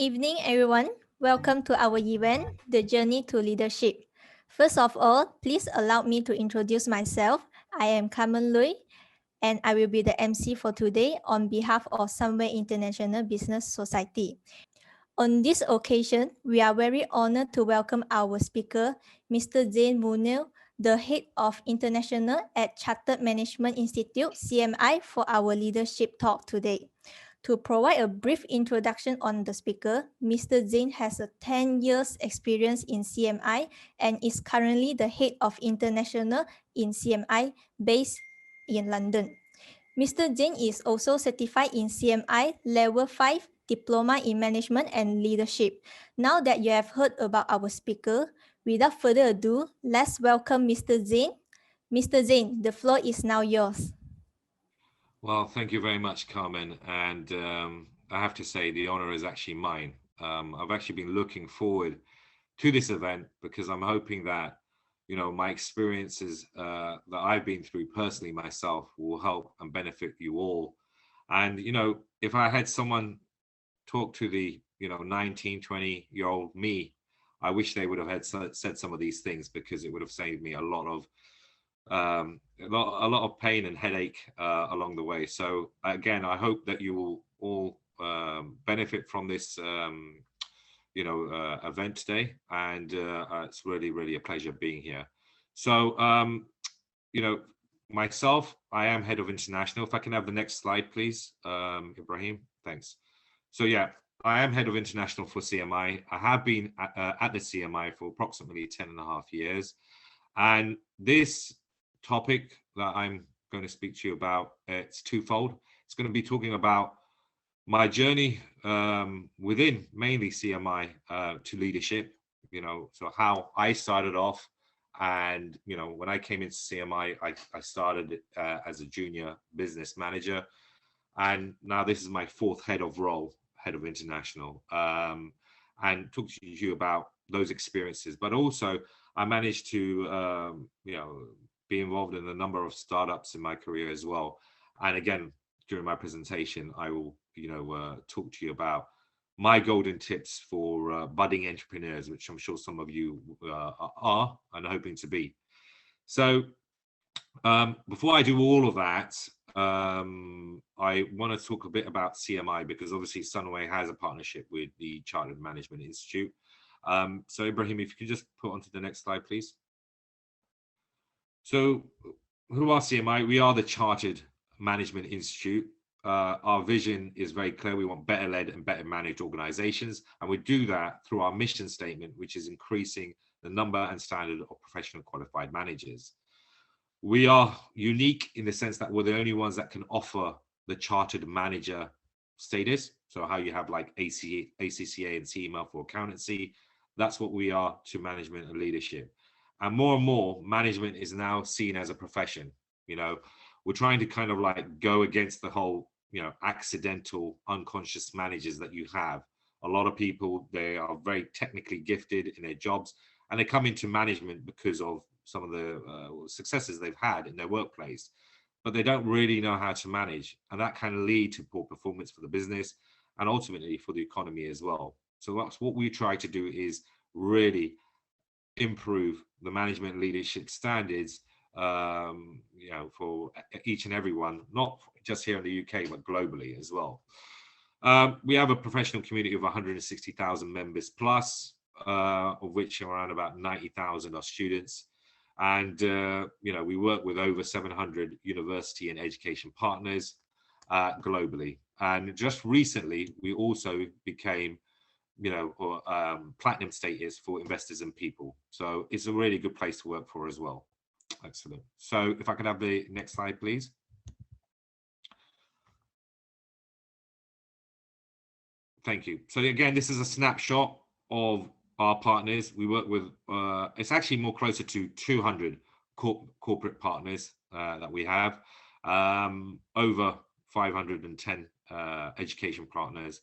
evening, everyone. Welcome to our event, The Journey to Leadership. First of all, please allow me to introduce myself. I am Carmen Lui, and I will be the MC for today on behalf of Somewhere International Business Society. On this occasion, we are very honored to welcome our speaker, Mr. Zain Munir, the head of International at Chartered Management Institute, CMI, for our leadership talk today. To provide a brief introduction on the speaker, Mr. Zain has a 10 years experience in CMI and is currently the head of International in CMI based in London. Mr. Zain is also certified in CMI Level 5 Diploma in Management and Leadership. Now that you have heard about our speaker, without further ado, let's welcome Mr. Zain. Mr. Zain, the floor is now yours. Well, thank you very much, Carmen. And I have to say the honor is actually mine. I've actually been looking forward to this event because I'm hoping that, my experiences that I've been through personally myself will help and benefit you all. And, if I had someone talk to the, 19, 20-year-old me, I wish they would have said some of these things because it would have saved me a lot of pain and headache along the way. So again, I hope that you will all benefit from this event today, and it's really a pleasure being here. So myself, I am head of international. If I can have the next slide, please, Ibrahim. Thanks. So yeah, I am head of international for CMI. I have been at the CMI for approximately 10.5 years, and this topic that I'm going to speak to you about, it's twofold. It's going to be talking about my journey within mainly CMI to leadership, so how I started off. And, when I came into CMI, I started as a junior business manager. And now this is my fourth head of international, and talk to you about those experiences. But also I managed to, be involved in a number of startups in my career as well. And again, during my presentation, I will, talk to you about my golden tips for budding entrepreneurs, which I'm sure some of you are and are hoping to be. So before I do all of that, I want to talk a bit about CMI because obviously Sunway has a partnership with the Chartered Management Institute. So Ibrahim, if you could just put onto the next slide, please. So who are CMI? We are the Chartered Management Institute. Our vision is very clear. We want better led and better managed organizations. And we do that through our mission statement, which is increasing the number and standard of professional qualified managers. We are unique in the sense that we're the only ones that can offer the chartered manager status. So how you have like ACCA and CMA for accountancy, that's what we are to management and leadership. And more, management is now seen as a profession. We're trying to kind of like go against the whole, accidental, unconscious managers that you have. A lot of people, they are very technically gifted in their jobs, and they come into management because of some of the successes they've had in their workplace, but they don't really know how to manage. And that can lead to poor performance for the business and ultimately for the economy as well. So that's what we try to do, is really improve the management leadership standards, for each and everyone, not just here in the UK, but globally as well. We have a professional community of 160,000 members plus, of which around about 90,000 are students. And, we work with over 700 university and education partners globally. And just recently, we also became platinum status for investors and people. So it's a really good place to work for as well. Excellent. So if I could have the next slide, please. Thank you. So again, this is a snapshot of our partners. We work with, it's actually more closer to 200 corporate partners that we have, over 510 education partners.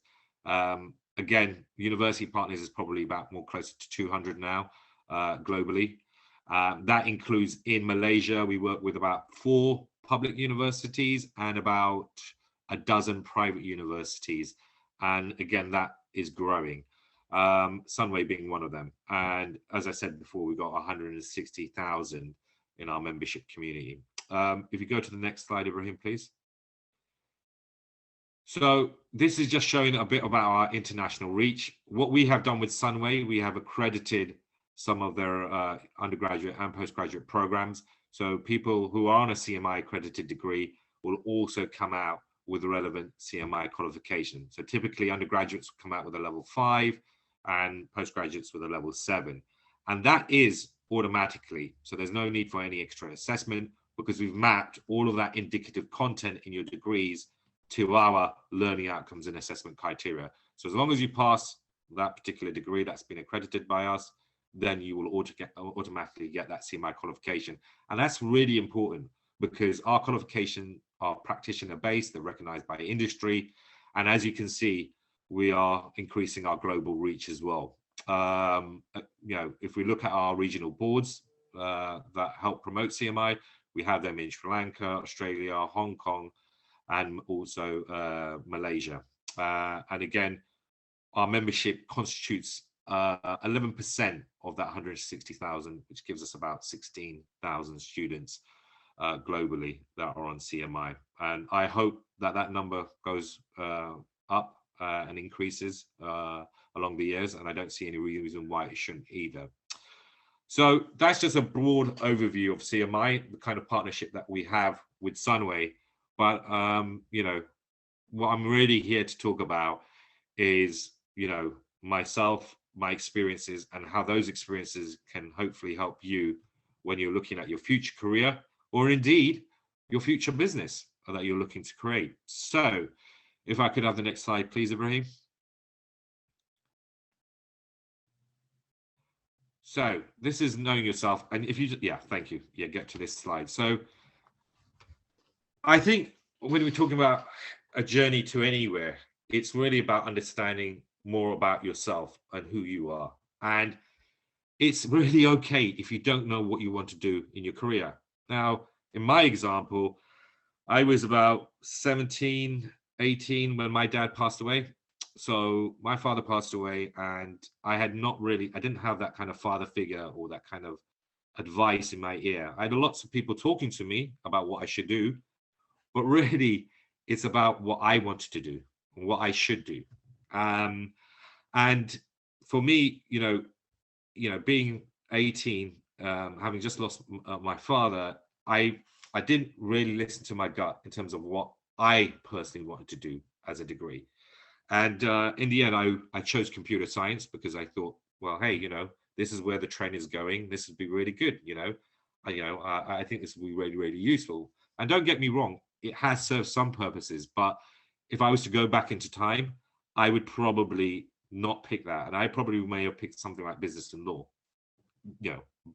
Again, university partners is probably about more closer to 200 now globally. That includes in Malaysia, we work with about 4 public universities and about a dozen private universities. And again, that is growing. Sunway being one of them. And as I said before, we've got 160,000 in our membership community. If you go to the next slide, Ibrahim, please. So this is just showing a bit about our international reach. What we have done with Sunway, we have accredited some of their undergraduate and postgraduate programs. So people who are on a CMI accredited degree will also come out with a relevant CMI qualification. So typically undergraduates come out with a level 5 and postgraduates with a level 7. And that is automatically, so there's no need for any extra assessment because we've mapped all of that indicative content in your degrees to our learning outcomes and assessment criteria. So as long as you pass that particular degree that's been accredited by us, then you will automatically get that CMI qualification. And that's really important because our qualification are practitioner based, they're recognized by industry. And as you can see, we are increasing our global reach as well. If we look at our regional boards that help promote CMI, we have them in Sri Lanka, Australia, Hong Kong, and also Malaysia. And again, our membership constitutes 11% of that 160,000, which gives us about 16,000 students globally that are on CMI. And I hope that that number goes up and increases along the years, and I don't see any reason why it shouldn't either. So that's just a broad overview of CMI, the kind of partnership that we have with Sunway. But what I'm really here to talk about is myself, my experiences, and how those experiences can hopefully help you when you're looking at your future career, or indeed your future business that you're looking to create. So if I could have the next slide, please, Ibrahim. So this is knowing yourself. And if you, thank you. Yeah, get to this slide. So I think when we're talking about a journey to anywhere, it's really about understanding more about yourself and who you are. And it's really okay if you don't know what you want to do in your career. Now, in my example, I was about 17, 18 when my dad passed away. So my father passed away, and I didn't have that kind of father figure or that kind of advice in my ear. I had lots of people talking to me about what I should do, but really it's about what I wanted to do and what I should do. And for me, being 18, having just lost my father, I didn't really listen to my gut in terms of what I personally wanted to do as a degree. And in the end, I chose computer science because I thought, well, hey, this is where the trend is going. This would be really good. I think this would be really, really useful. And don't get me wrong, it has served some purposes. But if I was to go back into time, I would probably not pick that. And I probably may have picked something like business and law,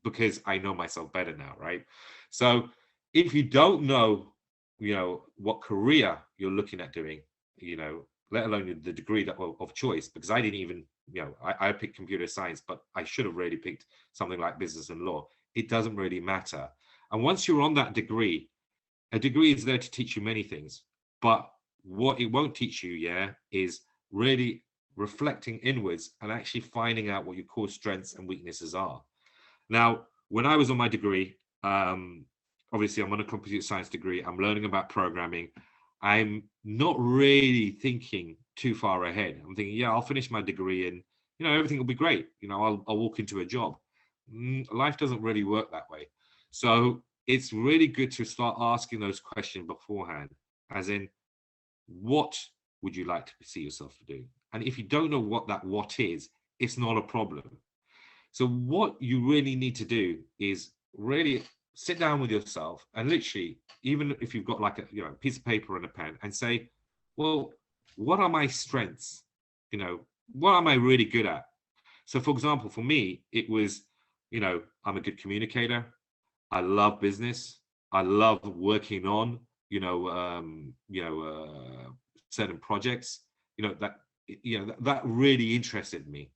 because I know myself better now, right? So if you don't know, what career you're looking at doing, let alone the degree of choice, because I didn't even, I picked computer science, but I should have really picked something like business and law. It doesn't really matter. And once you're on that degree, a degree is there to teach you many things, but what it won't teach you, is really reflecting inwards and actually finding out what your core strengths and weaknesses are. Now, when I was on my degree, obviously I'm on a computer science degree, I'm learning about programming. I'm not really thinking too far ahead. I'm thinking, I'll finish my degree and, everything will be great. I'll walk into a job. Life doesn't really work that way. So it's really good to start asking those questions beforehand, as in, what would you like to see yourself do? And if you don't know what that what is, it's not a problem. So what you really need to do is really sit down with yourself and literally, even if you've got like a piece of paper and a pen, and say, well, what are my strengths? What am I really good at? So for example, for me, it was, I'm a good communicator. I love business. I love working on, certain projects, that really interested me.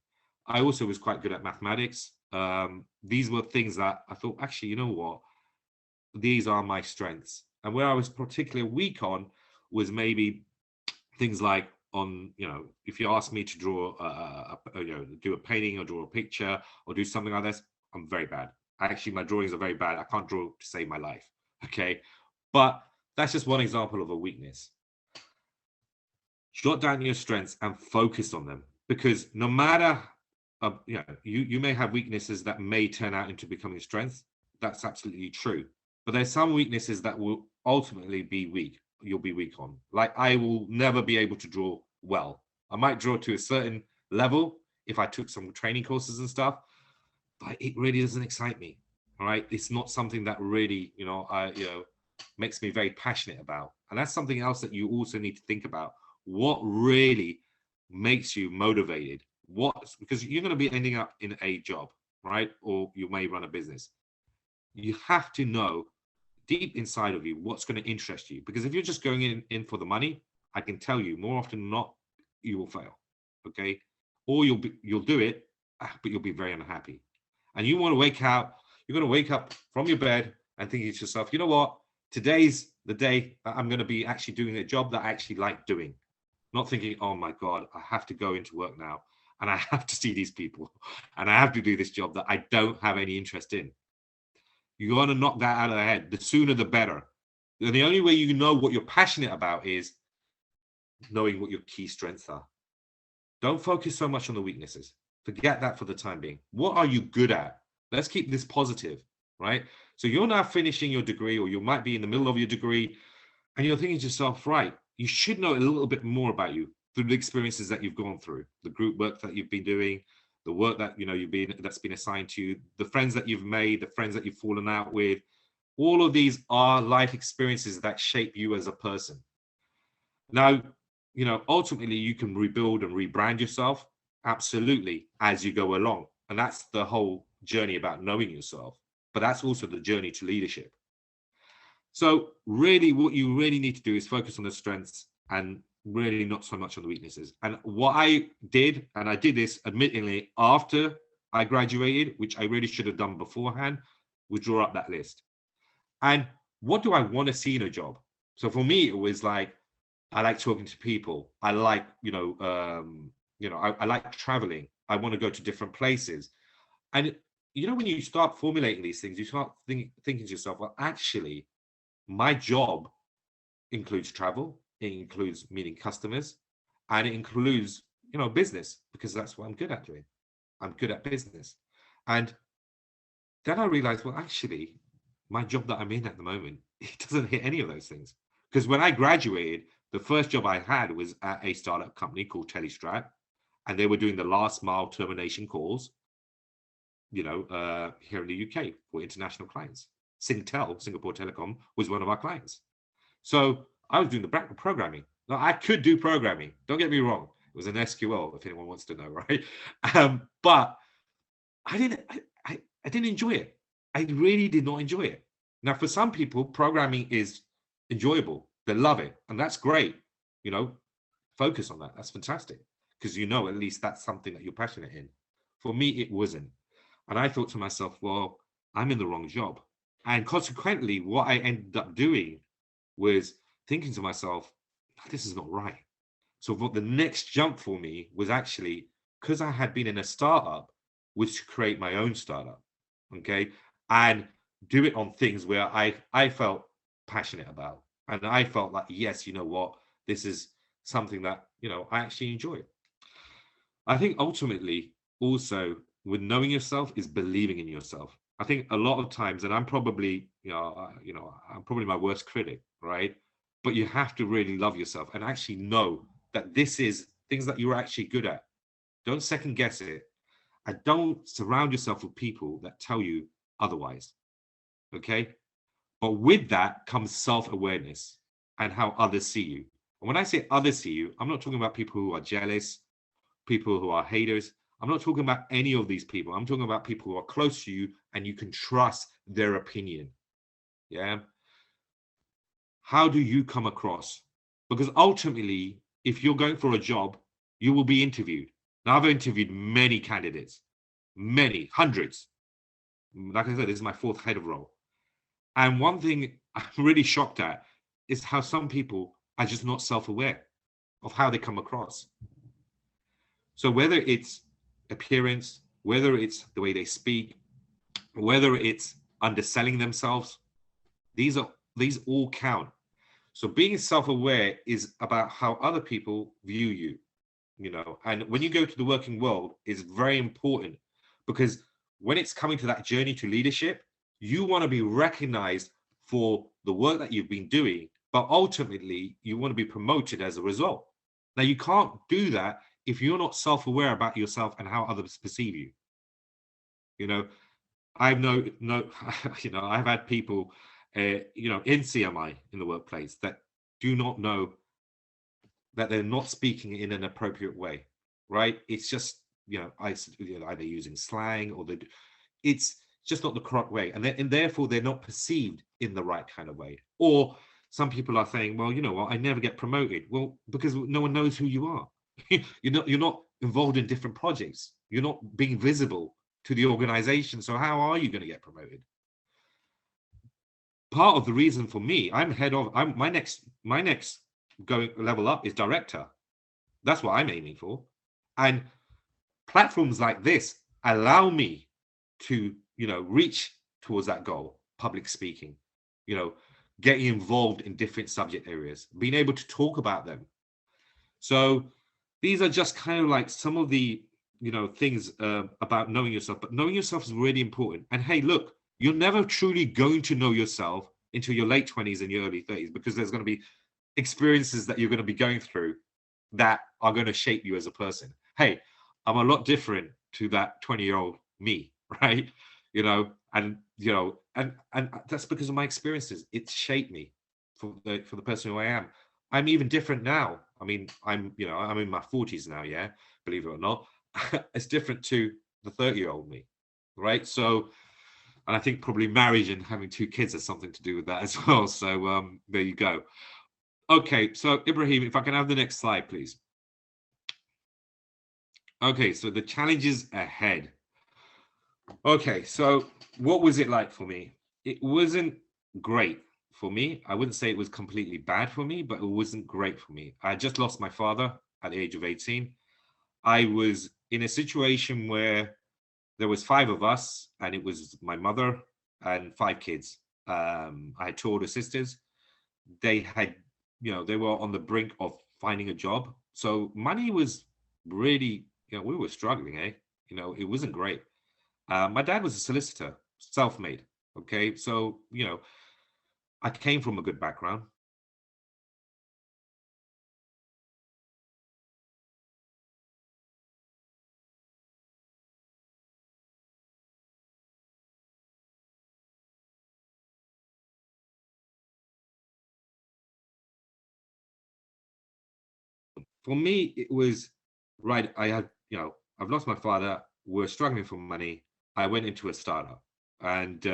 I also was quite good at mathematics. These were things that I thought, actually, you know what? These are my strengths. And where I was particularly weak on was maybe things like on, if you ask me to draw, do a painting or draw a picture or do something like this, I'm very bad. Actually, my drawings are very bad. I can't draw to save my life. Okay. But that's just one example of a weakness. Jot down your strengths and focus on them, because no matter, you may have weaknesses that may turn out into becoming strengths. That's absolutely true. But there's some weaknesses that will ultimately be weak. You'll be weak on. Like, I will never be able to draw well. I might draw to a certain level if I took some training courses and stuff, but it really doesn't excite me. All right. It's not something that really, makes me very passionate about. And that's something else that you also need to think about. What really makes you motivated? Because you're going to be ending up in a job, right? Or you may run a business. You have to know deep inside of you what's going to interest you. Because if you're just going in for the money, I can tell you more often than not, you will fail. Okay. Or you'll do it, but you'll be very unhappy. And you're going to wake up from your bed and thinking to yourself, you know what? Today's the day that I'm going to be actually doing a job that I actually like doing. Not thinking, oh my God, I have to go into work now and I have to see these people and I have to do this job that I don't have any interest in. You want to knock that out of the head. The sooner, the better. And the only way you know what you're passionate about is knowing what your key strengths are. Don't focus so much on the weaknesses. Forget that for the time being. What are you good at? Let's keep this positive, right? So you're now finishing your degree, or you might be in the middle of your degree, and you're thinking to yourself, right, you should know a little bit more about you through the experiences that you've gone through, the group work that you've been doing, the work that that's been assigned to you, the friends that you've made, the friends that you've fallen out with. All of these are life experiences that shape you as a person. Now, ultimately you can rebuild and rebrand yourself, absolutely, as you go along. And that's the whole journey about knowing yourself. But that's also the journey to leadership. So really, what you really need to do is focus on the strengths and really not so much on the weaknesses. And what I did, and I did this admittedly after I graduated, which I really should have done beforehand, was draw up that list. And what do I want to see in a job? So for me, it was like, I like talking to people. I like, I like traveling. I want to go to different places. And, when you start formulating these things, you start thinking to yourself, well, actually, my job includes travel. It includes meeting customers, and it includes, business, because that's what I'm good at doing. I'm good at business. And then I realized, well, actually, my job that I'm in at the moment, it doesn't hit any of those things. Because when I graduated, the first job I had was at a startup company called Telestrat, and they were doing the last mile termination calls, here in the UK for international clients. Singtel, Singapore Telecom, was one of our clients. So I was doing the programming. Now, I could do programming. Don't get me wrong. It was an SQL, if anyone wants to know, right? But I didn't enjoy it. I really did not enjoy it. Now, for some people, programming is enjoyable. They love it, and that's great. Focus on that. That's fantastic, because at least that's something that you're passionate in. For me, it wasn't. And I thought to myself, well, I'm in the wrong job. And consequently, what I ended up doing was thinking to myself, this is not right. So what the next jump for me was actually, because I had been in a startup, was to create my own startup, okay? And do it on things where I felt passionate about. And I felt like, yes, you know what? This is something that, I actually enjoy. I think ultimately also with knowing yourself is believing in yourself. I think a lot of times, and I'm probably, I'm probably my worst critic, right? But you have to really love yourself and actually know that this is things that you're actually good at. Don't second guess it. And don't surround yourself with people that tell you otherwise. Okay. But with that comes self-awareness and how others see you. And when I say others see you, I'm not talking about people who are jealous, people who are haters. I'm not talking about any of these people. I'm talking about people who are close to you and you can trust their opinion. Yeah. How do you come across? Because ultimately, if you're going for a job, you will be interviewed. Now, I've interviewed many candidates, many, hundreds. Like I said, this is my fourth head of role. And one thing I'm really shocked at is how some people are just not self-aware. of how they come across. So whether it's appearance, whether it's the way they speak, whether it's underselling themselves, these all count. So being self-aware is about how other people view you, and when you go to the working world is very important, because when it's coming to that journey to leadership, you want to be recognized for the work that you've been doing, but ultimately you want to be promoted as a result. Now, you can't do that if you're not self-aware about yourself and how others perceive you. I've I've had people, in CMI, in the workplace, that do not know that they're not speaking in an appropriate way, right? It's just, either using slang or it's just not the correct way. And therefore they're not perceived in the right kind of way. Or some people are saying, well, you know what, I never get promoted. Well, because no one knows who you are. You're not involved in different projects. You're not being visible to the organization. So how are you going to get promoted? Part of the reason for me, my next going level up is director. That's what I'm aiming for. And platforms like this allow me to, reach towards that goal, public speaking, getting involved in different subject areas, being able to talk about them. So these are just kind of like some of the, things about knowing yourself, but knowing yourself is really important. And hey, look, you're never truly going to know yourself until your late 20s and your early 30s, because there's going to be experiences that you're going to be going through that are going to shape you as a person. Hey, I'm a lot different to that 20-year-old me, right? And that's because of my experiences. It's shaped me for the person who I am. I'm even different now. I mean, I'm in my 40s now, yeah, believe it or not. It's different to the 30-year-old me, right? So, and I think probably marriage and having 2 kids has something to do with that as well. So there you go. Okay, so Ibrahim, if I can have the next slide, please. Okay, so the challenges ahead. Okay, so what was it like for me? It wasn't great for me. I wouldn't say it was completely bad for me, but it wasn't great for me. I just lost my father at the age of 18. I was in a situation where there was 5 of us, and it was my mother and 5 kids. I had 2 older sisters. They had, they were on the brink of finding a job. So money was really, we were struggling, it wasn't great. My dad was a solicitor, self-made. Okay. So, I came from a good background. For me, it was right. I had, I've lost my father. We're struggling for money. I went into a startup, and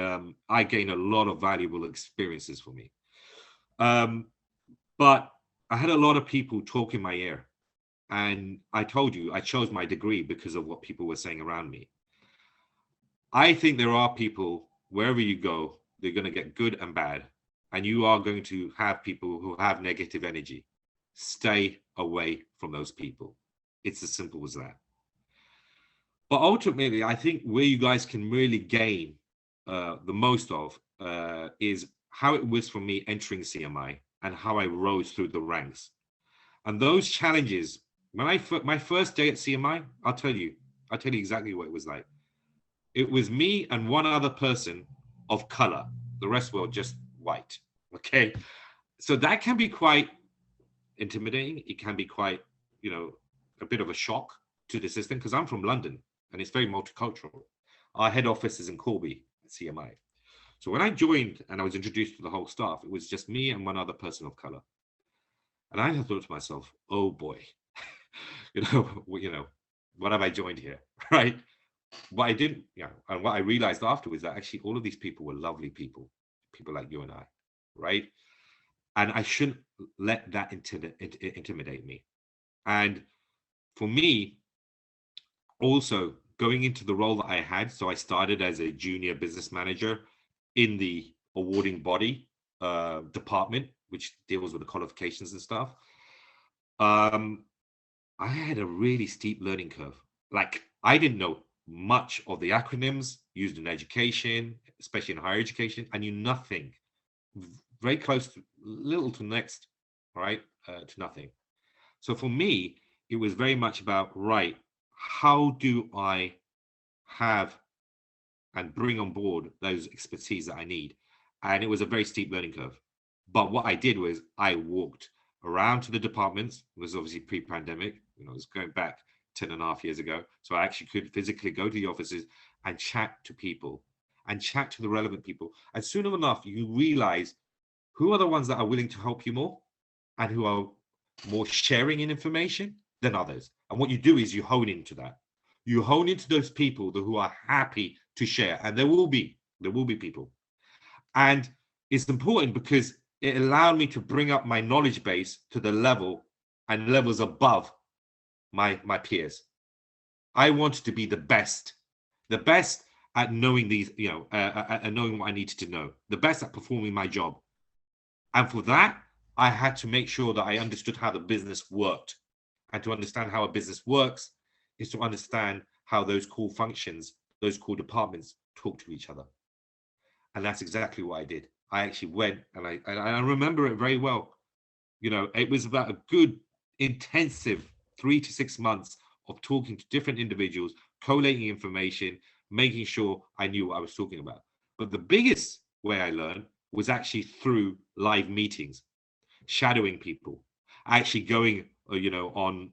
I gained a lot of valuable experiences for me. But I had a lot of people talk in my ear. And I told you, I chose my degree because of what people were saying around me. I think there are people, wherever you go, they're going to get good and bad. And you are going to have people who have negative energy. Stay away from those people. It's as simple as that. But ultimately, I think where you guys can really gain the most of is how it was for me entering CMI and how I rose through the ranks. And those challenges, my first day at CMI, I'll tell you exactly what it was like. It was me and one other person of color. The rest were just white. Okay. So that can be quite intimidating. It can be quite, a bit of a shock to the system, because I'm from London and it's very multicultural. Our head office is in Corby at CMI. So when I joined and I was introduced to the whole staff, it was just me and one other person of color. And I thought to myself, oh boy, what have I joined here, right? What I didn't, and what I realized afterwards, that actually all of these people were lovely people like you and I, right? And I shouldn't let that intimidate me. And for me, also going into the role that I had, so I started as a junior business manager in the awarding body department, which deals with the qualifications and stuff. Um, I had a really steep learning curve. Like, I didn't know much of the acronyms used in education, especially in higher education. I knew nothing, very close to little to next, right, to nothing. So for me, it was very much about, right, how do I have and bring on board those expertise that I need? And it was a very steep learning curve. But what I did was I walked around to the departments. It was obviously pre-pandemic, it was going back 10 and a half years ago. So I actually could physically go to the offices and chat to people and chat to the relevant people. And soon enough, you realize who are the ones that are willing to help you more and who are more sharing in information than others. And what you do is you hone into that. You hone into those people who are happy to share, and there will be people. And it's important because it allowed me to bring up my knowledge base to the level and levels above my peers. I wanted to be the best at knowing these, at knowing what I needed to know, the best at performing my job. And for that, I had to make sure that I understood how the business worked. And to understand how a business works is to understand how those core functions, those core departments talk to each other. And that's exactly what I did. I actually went and I remember it very well. It was about a good intensive 3 to 6 months of talking to different individuals, collating information, making sure I knew what I was talking about. But the biggest way I learned was actually through live meetings, shadowing people, actually going, on,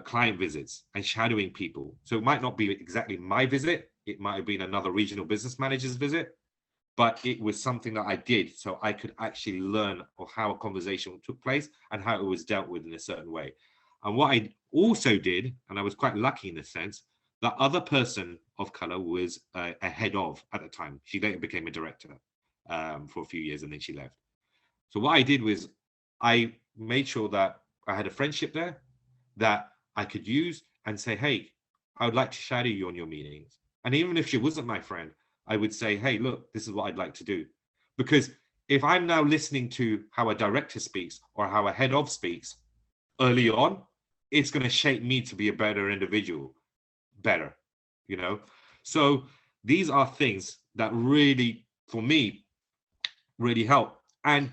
client visits and shadowing people. So it might not be exactly my visit. It might have been another regional business manager's visit, but it was something that I did so I could actually learn of how a conversation took place and how it was dealt with in a certain way. And what I also did, and I was quite lucky in this sense, the other person of color was a head of at the time. She later became a director for a few years and then she left. So what I did was I made sure that I had a friendship there that I could use and say, hey, I would like to shadow you on your meetings. And even if she wasn't my friend, I would say, hey, look, this is what I'd like to do. Because if I'm now listening to how a director speaks or how a head of speaks early on, it's going to shape me to be a better individual, better, you know? So these are things that really, for me, really help. And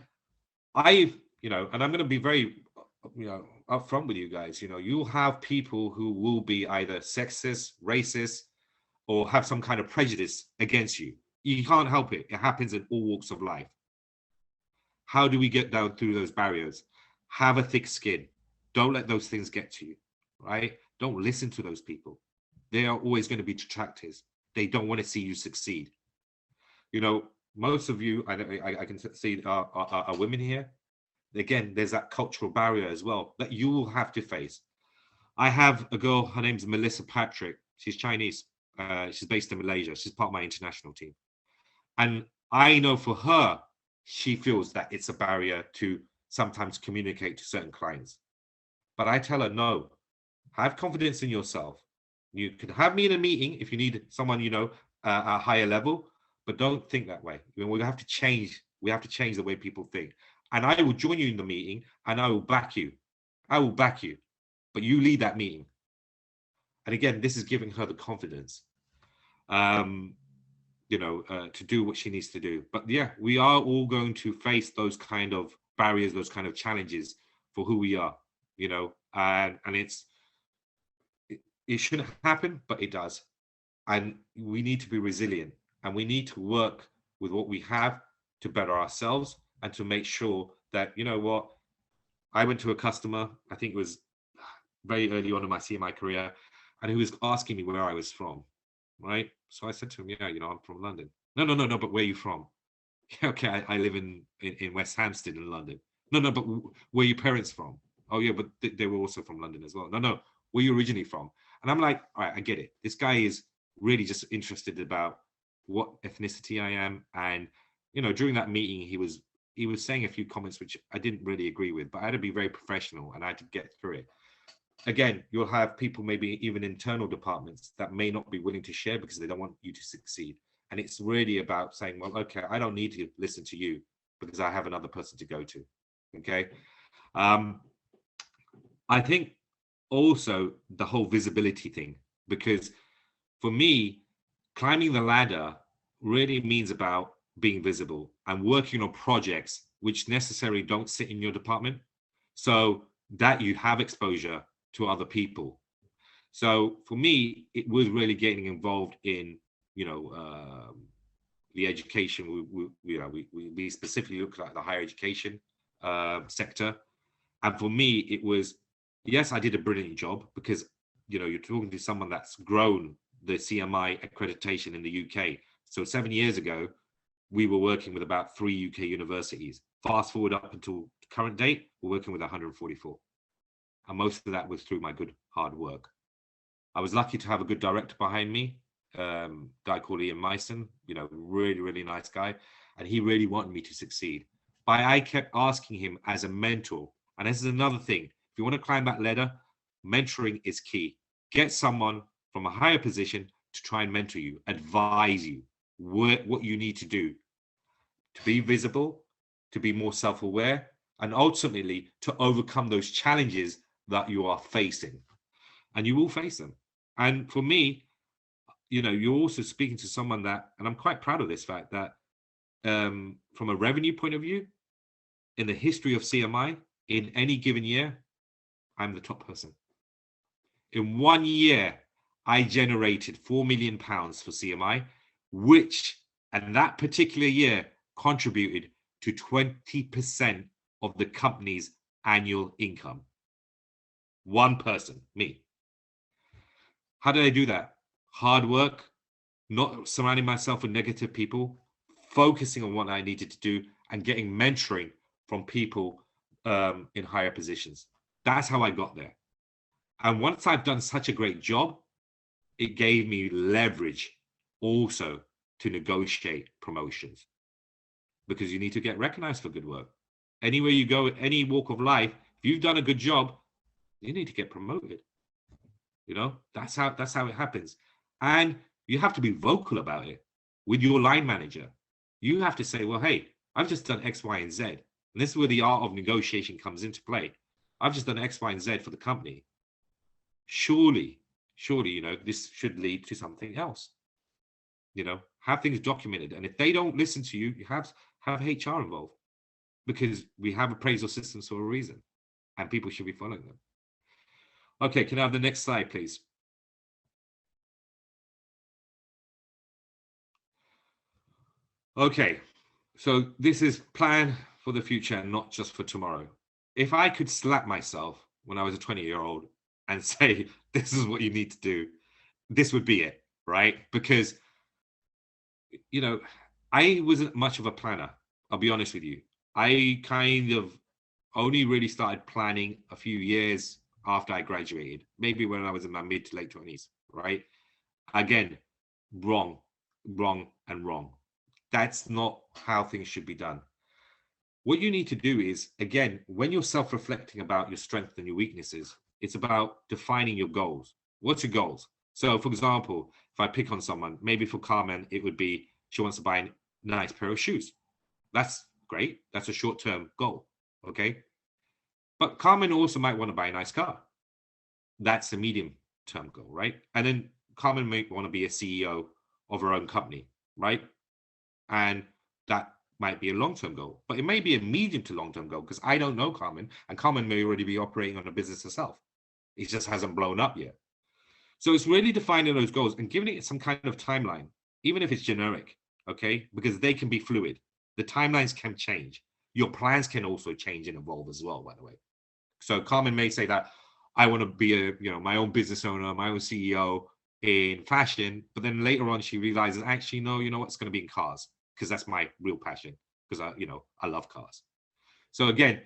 and I'm going to be very, upfront with you guys. You'll have people who will be either sexist, racist, or have some kind of prejudice against you. You can't help it. It happens in all walks of life. How do we get down through those barriers? Have a thick skin. Don't let those things get to you, right? Don't listen to those people. They are always going to be detractors. They don't want to see you succeed. Most of you, I can see are women here. Again, there's that cultural barrier as well that you will have to face. I have a girl, her name's Melissa Patrick. She's Chinese. She's based in Malaysia. She's part of my international team. And I know for her, she feels that it's a barrier to sometimes communicate to certain clients. But I tell her, no, have confidence in yourself. You can have me in a meeting if you need someone, at a higher level, but don't think that way. We have to change. We have to change the way people think. And I will join you in the meeting and I will back you. I will back you, but you lead that meeting. And again, this is giving her the confidence, to do what she needs to do. But yeah, we are all going to face those kind of barriers, those kind of challenges for who we are, and it shouldn't happen, but it does. And we need to be resilient and we need to work with what we have to better ourselves and to make sure that, I went to a customer, I think it was very early on in my CMI career, and he was asking me where I was from, right? So I said to him, yeah, I'm from London. No, but where are you from? Okay, I live in West Hampstead in London. No, but where are your parents from? Oh yeah, but they were also from London as well. No, where are you originally from? And I'm like, all right, I get it. This guy is really just interested about what ethnicity I am. And during that meeting, he was saying a few comments which I didn't really agree with, but I had to be very professional and I had to get through it. Again, you'll have people, maybe even internal departments, that may not be willing to share because they don't want you to succeed. And it's really about saying, well, okay, I don't need to listen to you because I have another person to go to. Okay. I think also the whole visibility thing, because for me, climbing the ladder really means about being visible and working on projects which necessarily don't sit in your department, so that you have exposure to other people. So for me, it was really getting involved in, you know, the education. We specifically looked at the higher education sector, and for me, it was, yes, I did a brilliant job because, you're talking to someone that's grown the CMI accreditation in the UK. So 7 years ago, we were working with about 3 UK universities. Fast forward up until current date, we're working with 144. And most of that was through my good hard work. I was lucky to have a good director behind me, guy called Ian Myson, really, really nice guy. And he really wanted me to succeed. But I kept asking him as a mentor. And this is another thing. If you want to climb that ladder, mentoring is key. Get someone from a higher position to try and mentor you, advise you what you need to do to be visible, to be more self-aware, and ultimately to overcome those challenges that you are facing. And you will face them. And for me, you're also speaking to someone that, and I'm quite proud of this fact, that from a revenue point of view, in the history of CMI, in any given year, I'm the top person. In 1 year, I generated £4 million for CMI, which, and that particular year, contributed to 20% of the company's annual income. One person, me. How did I do that? Hard work, not surrounding myself with negative people, focusing on what I needed to do, and getting mentoring from people in higher positions. That's how I got there. And once I've done such a great job, it gave me leverage also to negotiate promotions, because you need to get recognized for good work. Anywhere you go, any walk of life, if you've done a good job, you need to get promoted. That's how it happens. And you have to be vocal about it with your line manager. You have to say, well, hey, I've just done X, Y, and Z. And this is where the art of negotiation comes into play. I've just done X, Y, and Z for the company. Surely, this should lead to something else. Have things documented. And if they don't listen to you, you have HR involved, because we have appraisal systems for a reason, and people should be following them. Okay, can I have the next slide, please? Okay, so this is plan for the future and not just for tomorrow. If I could slap myself when I was a 20-year-old and say, this is what you need to do, this would be it, right? Because, I wasn't much of a planner. I'll be honest with you. I kind of only really started planning a few years after I graduated, maybe when I was in my mid to late 20s, right? Again, wrong. That's not how things should be done. What you need to do is, again, when you're self-reflecting about your strengths and your weaknesses, it's about defining your goals. What's your goals? So, for example, if I pick on someone, maybe for Carmen, it would be she wants to buy a nice pair of shoes. That's great. That's a short-term goal, okay? But Carmen also might want to buy a nice car. That's a medium-term goal, right? And then Carmen may want to be a CEO of her own company, right? And that might be a long-term goal, but it may be a medium to long-term goal, because I don't know Carmen, and Carmen may already be operating on a business herself. It just hasn't blown up yet. So it's really defining those goals and giving it some kind of timeline, even if it's generic, okay? Because they can be fluid. The timelines can change. Your plans can also change and evolve as well, by the way. So Carmen may say that I want to be my own business owner, my own CEO in fashion, but then later on she realizes, actually, no, it's going to be in cars, because that's my real passion, because I love cars. So again,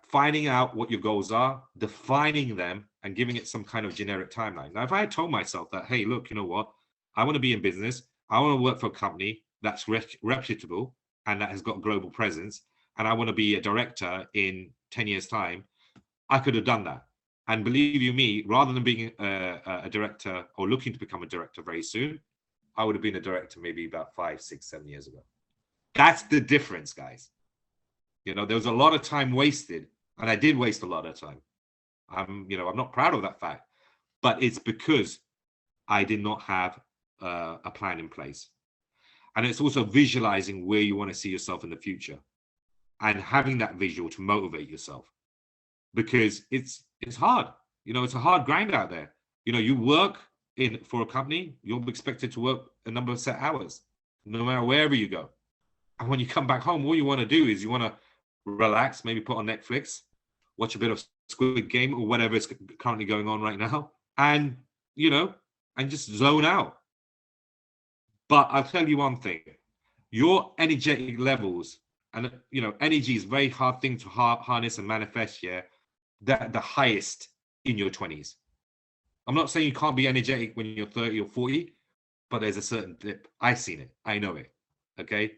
finding out what your goals are, defining them, and giving it some kind of generic timeline. Now, if I had told myself that, hey, look, you know what, I want to be in business, I want to work for a company that's reputable and that has got global presence, and I want to be a director in 10 years' time, I could have done that. And believe you me, rather than being a director or looking to become a director very soon, I would have been a director maybe about 5, 6, 7 years ago. That's the difference, guys. There was a lot of time wasted, and I did waste a lot of time. I'm not proud of that fact, but it's because I did not have a plan in place. And it's also visualizing where you want to see yourself in the future and having that visual to motivate yourself, because it's hard. It's a hard grind out there. You work in for a company, you're expected to work a number of set hours, no matter wherever you go. And when you come back home, all you want to do is you want to relax, maybe put on Netflix, watch a bit of Squid Game or whatever is currently going on right now, and and just zone out. But I'll tell you one thing: your energetic levels, and energy is a very hard thing to harness and manifest. Yeah, that the highest in your 20s. I'm not saying you can't be energetic when you're 30 or 40, but there's a certain dip. I've seen it. I know it. Okay.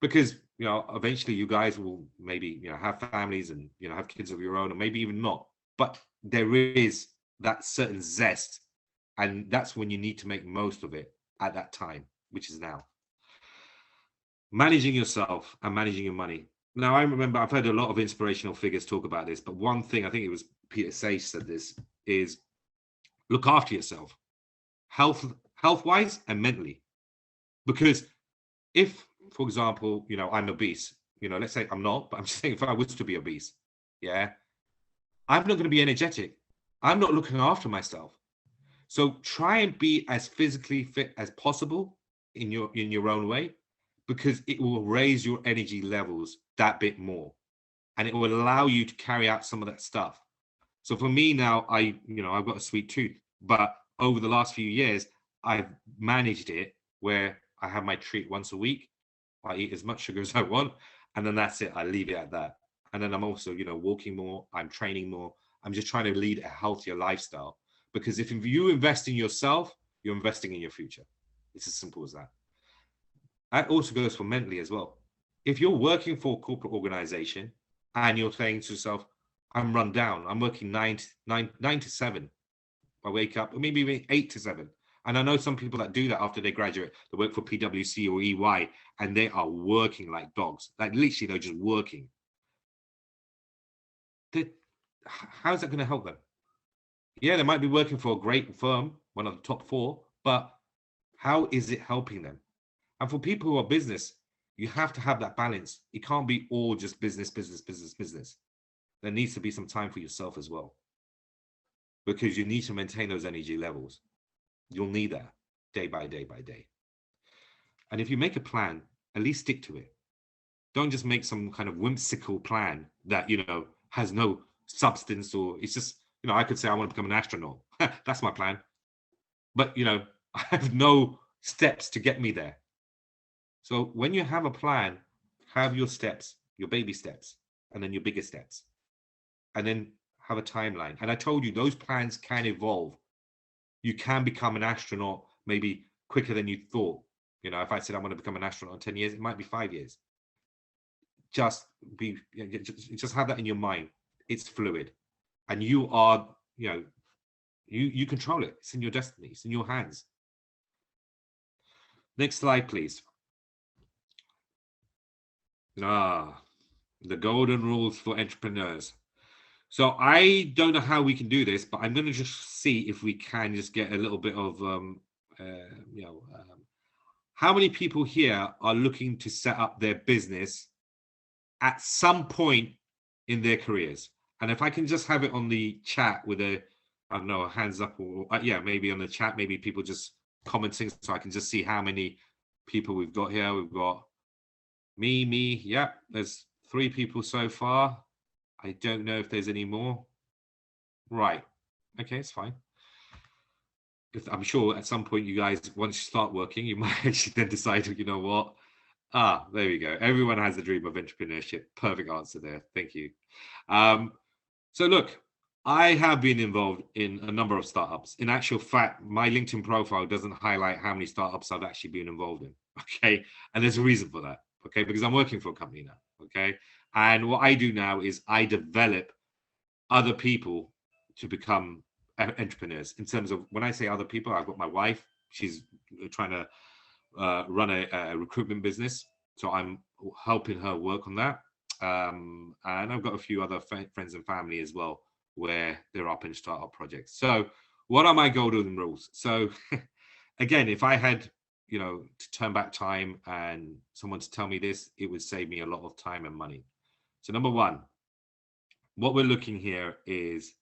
Because, eventually you guys will maybe, have families and, have kids of your own, or maybe even not. But there is that certain zest. And that's when you need to make most of it at that time, which is now. Managing yourself and managing your money. Now, I remember I've heard a lot of inspirational figures talk about this, but one thing, I think it was Peter Sage said this, is look after yourself, health-wise and mentally. Because if, for example, I'm obese, let's say I'm not, but I'm just saying if I was to be obese, yeah, I'm not going to be energetic. I'm not looking after myself. So try and be as physically fit as possible in your own way, because it will raise your energy levels that bit more, and it will allow you to carry out some of that stuff. So for me now, I've got a sweet tooth, but over the last few years, I've managed it where I have my treat once a week. I eat as much sugar as I want, and then that's it. I leave it at that. And then I'm also, walking more. I'm training more. I'm just trying to lead a healthier lifestyle, because if you invest in yourself, you're investing in your future. It's as simple as that. That also goes for mentally as well. If you're working for a corporate organization and you're saying to yourself, I'm run down, I'm working 9 to 7. I wake up, or maybe even 8 to 7. And I know some people that do that after they graduate. They work for PwC or EY, and they are working like dogs. Like literally, they're just working. How's that going to help them? Yeah, they might be working for a great firm, one of the top 4, but how is it helping them? And for people who are business, you have to have that balance. It can't be all just business, business, business, business. There needs to be some time for yourself as well, because you need to maintain those energy levels. You'll need that day by day by day. And if you make a plan, at least stick to it. Don't just make some kind of whimsical plan that, has no substance, or it's just, I could say I want to become an astronaut. That's my plan. But, I have no steps to get me there. So when you have a plan, have your steps, your baby steps, and then your bigger steps. And then have a timeline. And I told you, those plans can evolve. You can become an astronaut maybe quicker than you thought. If I said I want to become an astronaut in 10 years, it might be 5 years. Just have that in your mind. It's fluid. And you are, you control it. It's in your destiny. It's in your hands. Next slide, please. The golden rules for entrepreneurs. So I don't know how we can do this, but I'm going to just see if we can just get a little bit of, how many people here are looking to set up their business at some point in their careers? And if I can just have it on the chat with a hands up, or maybe on the chat, maybe people just commenting, so I can just see how many people we've got here. We've got me. Yeah, there's 3 people so far. I don't know if there's any more. Right. Okay, it's fine. I'm sure at some point you guys, once you start working, you might actually then decide, you know what? There we go. Everyone has a dream of entrepreneurship. Perfect answer there. Thank you. So look, I have been involved in a number of startups. In actual fact, my LinkedIn profile doesn't highlight how many startups I've actually been involved in. Okay. And there's a reason for that. Okay. Because I'm working for a company now. Okay. And what I do now is I develop other people to become entrepreneurs. In terms of, when I say other people, I've got my wife. She's trying to run a recruitment business. So I'm helping her work on that. And I've got a few other friends and family as well where they're up in startup projects. So what are my golden rules? So again, if I had, to turn back time and someone to tell me this, it would save me a lot of time and money. So number one, what we're looking here is,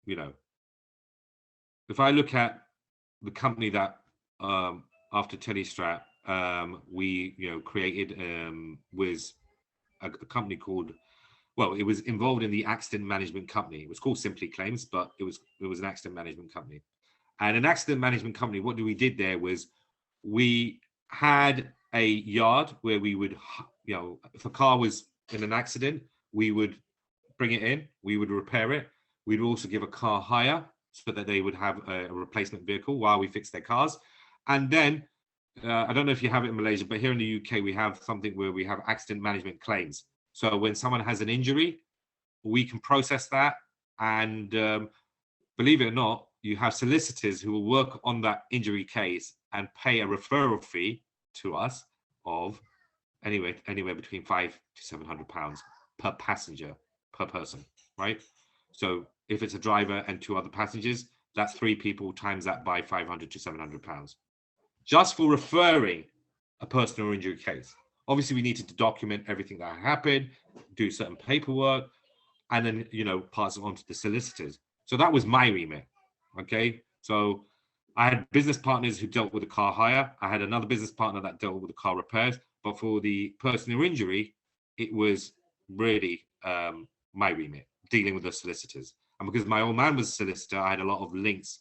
if I look at the company that after Telestrat, we created was a company called, well, it was involved in the accident management company. It was called Simply Claims, but it was an accident management company. And an accident management company, what we did there was we had a yard where we would, if a car was in an accident, we would bring it in, we would repair it. We'd also give a car hire so that they would have a replacement vehicle while we fix their cars. And then, I don't know if you have it in Malaysia, but here in the UK, we have something where we have accident management claims. So when someone has an injury, we can process that. And believe it or not, you have solicitors who will work on that injury case and pay a referral fee to us of anywhere between £500 to £700 per passenger, per person, right? So if it's a driver and 2 other passengers, that's 3 people, times that by £500 to £700, just for referring a personal injury case. Obviously, we needed to document everything that happened, do certain paperwork, and then, pass it on to the solicitors. So that was my remit. Okay. So I had business partners who dealt with the car hire. I had another business partner that dealt with the car repairs. But for the personal injury, it was really my remit, dealing with the solicitors. And because my old man was a solicitor, I had a lot of links,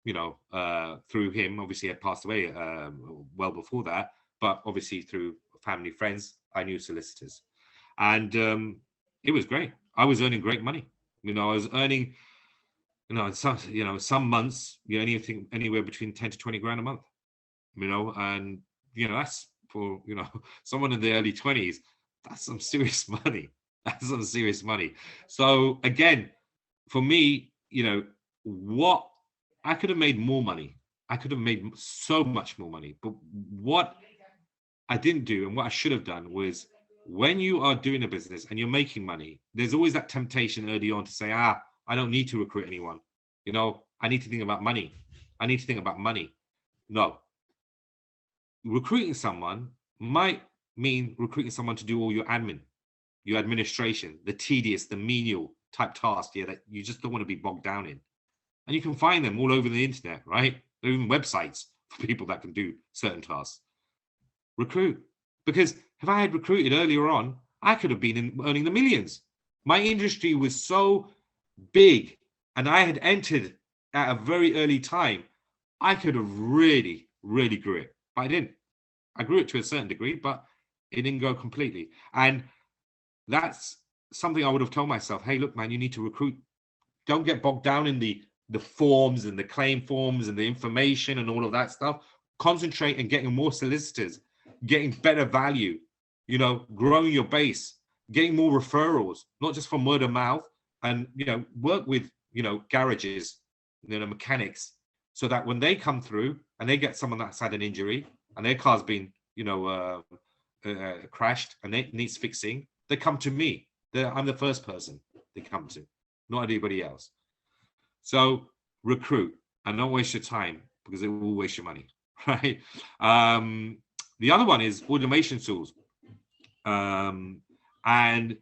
through him. Obviously, he had passed away well before that. But obviously, through family, friends, I knew solicitors. And it was great. I was earning great money. I was earning, some months, anything anywhere between 10 to 20 grand a month, and, that's for, someone in the early 20s, that's some serious money. That's some serious money. So again, for me, what I could have made more money. I could have made so much more money. But what I didn't do and what I should have done was, when you are doing a business and you're making money, there's always that temptation early on to say, I don't need to recruit anyone. I need to think about money. I need to think about money. No. Recruiting someone might mean recruiting someone to do all your admin, your administration, the tedious, the menial type tasks, that you just don't want to be bogged down in. And you can find them all over the internet, right? There are even websites for people that can do certain tasks. Recruit. Because if I had recruited earlier on, I could have been earning the millions. My industry was so big and I had entered at a very early time. I could have really, really grew it, but I didn't. I grew it to a certain degree, but it didn't go completely. And that's something I would have told myself, hey, look, man, you need to recruit. Don't get bogged down in the forms and the claim forms and the information and all of that stuff. Concentrate on getting more solicitors, getting better value, growing your base, getting more referrals, not just from word of mouth, and, work with, garages, mechanics, so that when they come through and they get someone that's had an injury and their car's been, crashed and it needs fixing, they come to me. I'm the first person they come to, not anybody else. So recruit and don't waste your time, because it will waste your money, right? The other one is automation tools. And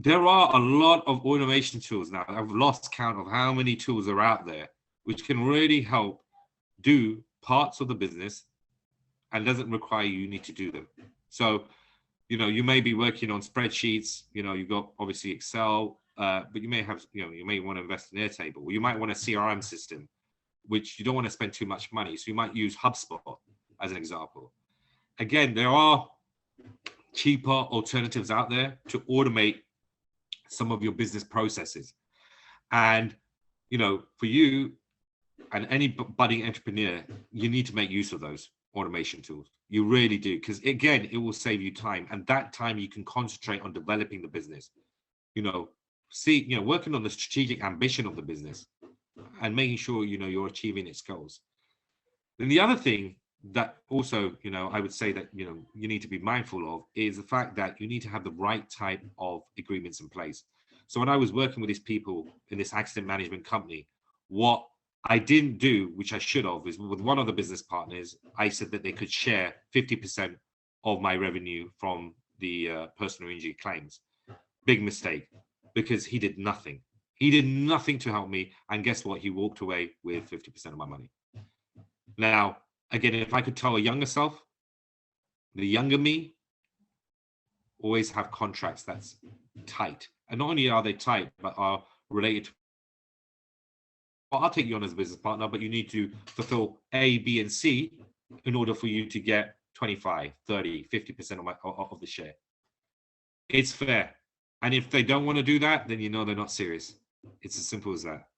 there are a lot of automation tools now. I've lost count of how many tools are out there, which can really help do parts of the business and doesn't require you need to do them. So, you may be working on spreadsheets, you've got obviously Excel, but you may have, you may want to invest in Airtable, or you might want a CRM system, which you don't want to spend too much money. So you might use HubSpot as an example. Again, there are cheaper alternatives out there to automate some of your business processes. And, for you and any budding entrepreneur, you need to make use of those automation tools. You really do, because again, it will save you time, and that time you can concentrate on developing the business, working on the strategic ambition of the business and making sure, you're achieving its goals. Then the other thing that also, I would say that, you need to be mindful of is the fact that you need to have the right type of agreements in place. So when I was working with these people in this accident management company, what I didn't do, which I should have, is with one of the business partners, I said that they could share 50% of my revenue from the personal injury claims. Big mistake, because he did nothing. He did nothing to help me. And guess what? He walked away with 50% of my money. Now, again, if I could tell a younger self, the younger me, always have contracts that's tight. And not only are they tight, but are related to, well, I'll take you on as a business partner, but you need to fulfill A, B, and C in order for you to get 25, 30, 50% of the share. It's fair. And if they don't want to do that, then you know they're not serious. It's as simple as that.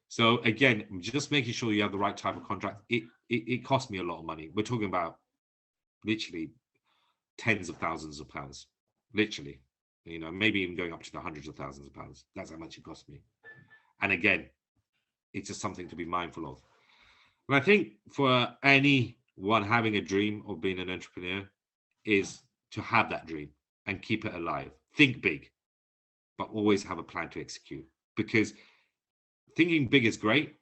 So again, just making sure you have the right type of contract. It cost me a lot of money. We're talking about literally tens of thousands of pounds, literally, you know, maybe even going up to the hundreds of thousands of pounds. That's how much it cost me. And again, it's just something to be mindful of. And I think for anyone having a dream of being an entrepreneur is to have that dream and keep it alive. Think big, but always have a plan to execute. Because thinking big is great,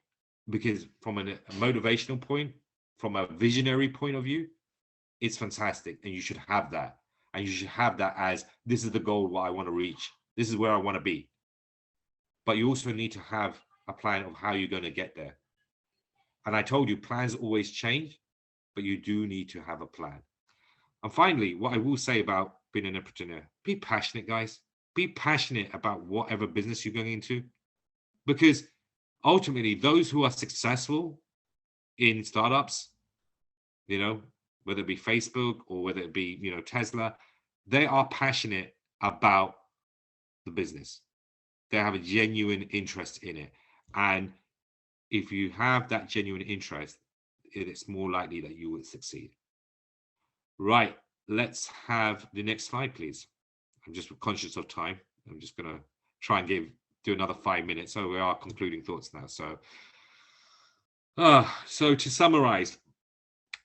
because from a motivational point, from a visionary point of view, it's fantastic. And you should have that. And you should have that as, this is the goal what I want to reach. This is where I want to be. But you also need to have a plan of how you're going to get there. And I told you, plans always change, but you do need to have a plan. And finally, what I will say about being an entrepreneur, be passionate, guys. Be passionate about whatever business you're going into, because ultimately those who are successful in startups, you know, whether it be Facebook or whether it be, you know, Tesla, they are passionate about the business. They have a genuine interest in it. And if you have that genuine interest, it's more likely that you will succeed. Right, let's have the next slide, please. I'm just conscious of time. I'm just going to try and do another 5 minutes. So we are concluding thoughts now. So to summarize,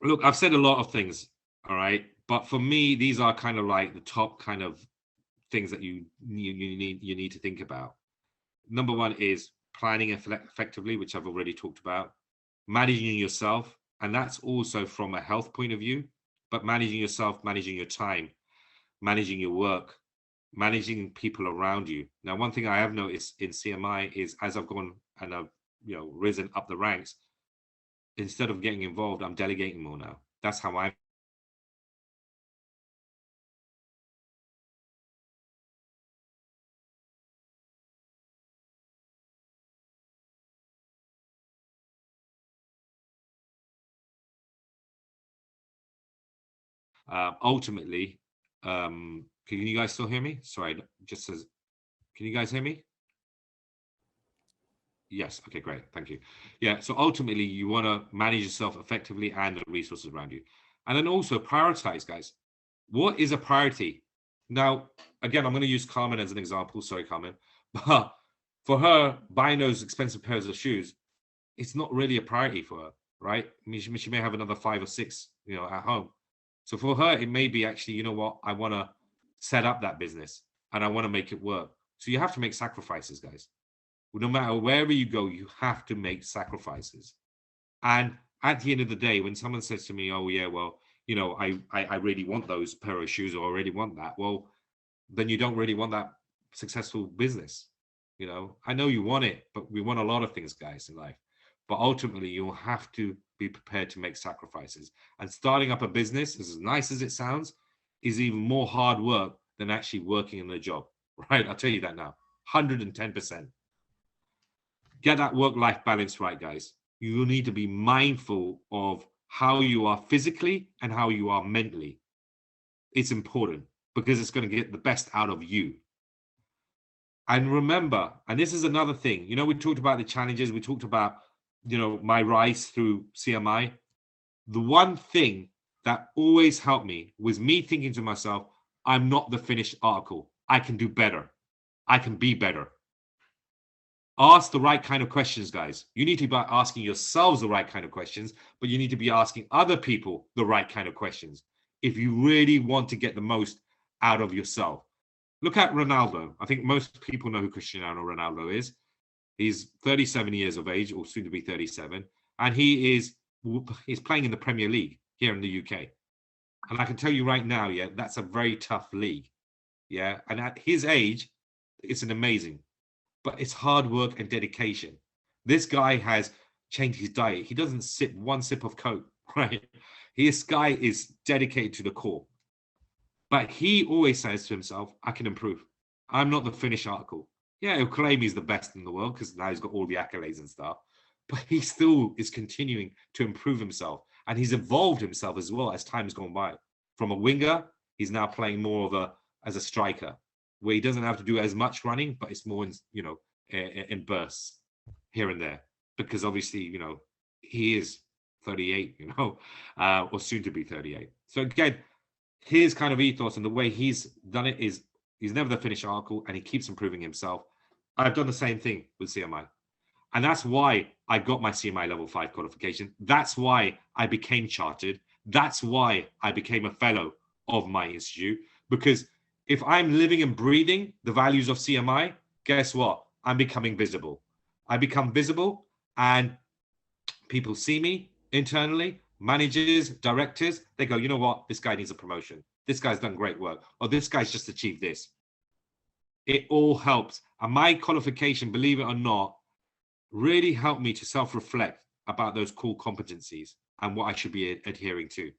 look, I've said a lot of things, all right? But for me, these are kind of like the top kind of things that you need to think about. Number one is planning effectively, which I've already talked about. Managing yourself, and that's also from a health point of view, but managing yourself, managing your time, managing your work, managing people around you. Now, one thing I have noticed in CMI is as I've gone and I've, you know, risen up the ranks, instead of getting involved, I'm delegating more now. That's how I ultimately, can you guys still hear me? Sorry, just as, can you guys hear me? Yes. Okay, great. Thank you. Yeah. So ultimately, you want to manage yourself effectively and the resources around you. And then also prioritize, guys. What is a priority? Now, again, I'm going to use Carmen as an example. Sorry, Carmen. But for her, buying those expensive pairs of shoes, it's not really a priority for her, right? I mean, she may have another 5 or 6, you know, at home. So for her, it may be actually, you know what, I want to set up that business and I want to make it work. So you have to make sacrifices, guys. No matter wherever you go, you have to make sacrifices. And at the end of the day, when someone says to me, oh yeah, well, you know, I really want those pair of shoes, or I really want that, well, then you don't really want that successful business. You know, I know you want it, but we want a lot of things, guys, in life. But ultimately, you'll have to be prepared to make sacrifices. And starting up a business, as nice as it sounds, is even more hard work than actually working in a job, right? I'll tell you that now, 110%. Get that work-life balance right, guys. You will need to be mindful of how you are physically and how you are mentally. It's important because it's going to get the best out of you. And remember, and this is another thing, you know, we talked about the challenges, we talked about, you know, my rise through CMI. The one thing that always helped me was me thinking to myself, I'm not the finished article. I can do better. I can be better. Ask the right kind of questions, guys. You need to be asking yourselves the right kind of questions, but you need to be asking other people the right kind of questions if you really want to get the most out of yourself. Look at Ronaldo. I think most people know who Cristiano Ronaldo is. He's 37 years of age, or soon to be 37, and he's playing in the Premier League here in the UK. And I can tell you right now, yeah, that's a very tough league. Yeah, and at his age, it's an amazing, but it's hard work and dedication. This guy has changed his diet. He doesn't sip one sip of Coke, right? This guy is dedicated to the core. But he always says to himself, I can improve. I'm not the finished article. Yeah, he'll claim he's the best in the world because now he's got all the accolades and stuff. But he still is continuing to improve himself. And he's evolved himself as well as time's gone by. From a winger, he's now playing more of as a striker, where he doesn't have to do as much running, but it's more in bursts here and there. Because obviously, he is 38, or soon to be 38. So again, his kind of ethos and the way he's done it is he's never the finished article, and he keeps improving himself. I've done the same thing with CMI. And that's why I got my CMI level 5 qualification. That's why I became chartered. That's why I became a fellow of my institute. Because if I'm living and breathing the values of CMI, guess what? I'm becoming visible. I become visible, and people see me internally, managers, directors, they go, you know what? This guy needs a promotion. This guy's done great work. Or this guy's just achieved this. It all helps. And my qualification, believe it or not, really helped me to self-reflect about those core competencies and what I should be adhering to.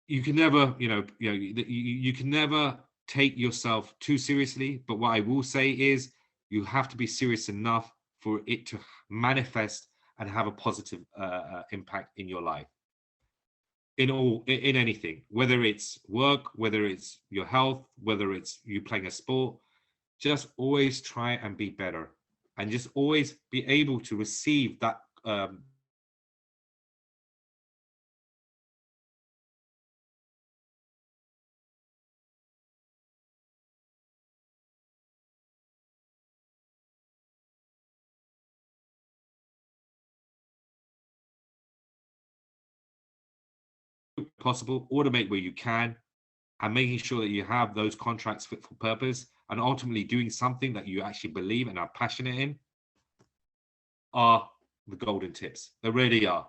You can never, you can never take yourself too seriously. But what I will say is you have to be serious enough for it to manifest and have a positive impact in your life. In anything, whether it's work, whether it's your health, whether it's you playing a sport, just always try and be better, and just always be able to receive that possible, automate where you can, and making sure that you have those contracts fit for purpose, and ultimately doing something that you actually believe and are passionate in are the golden tips. They really are.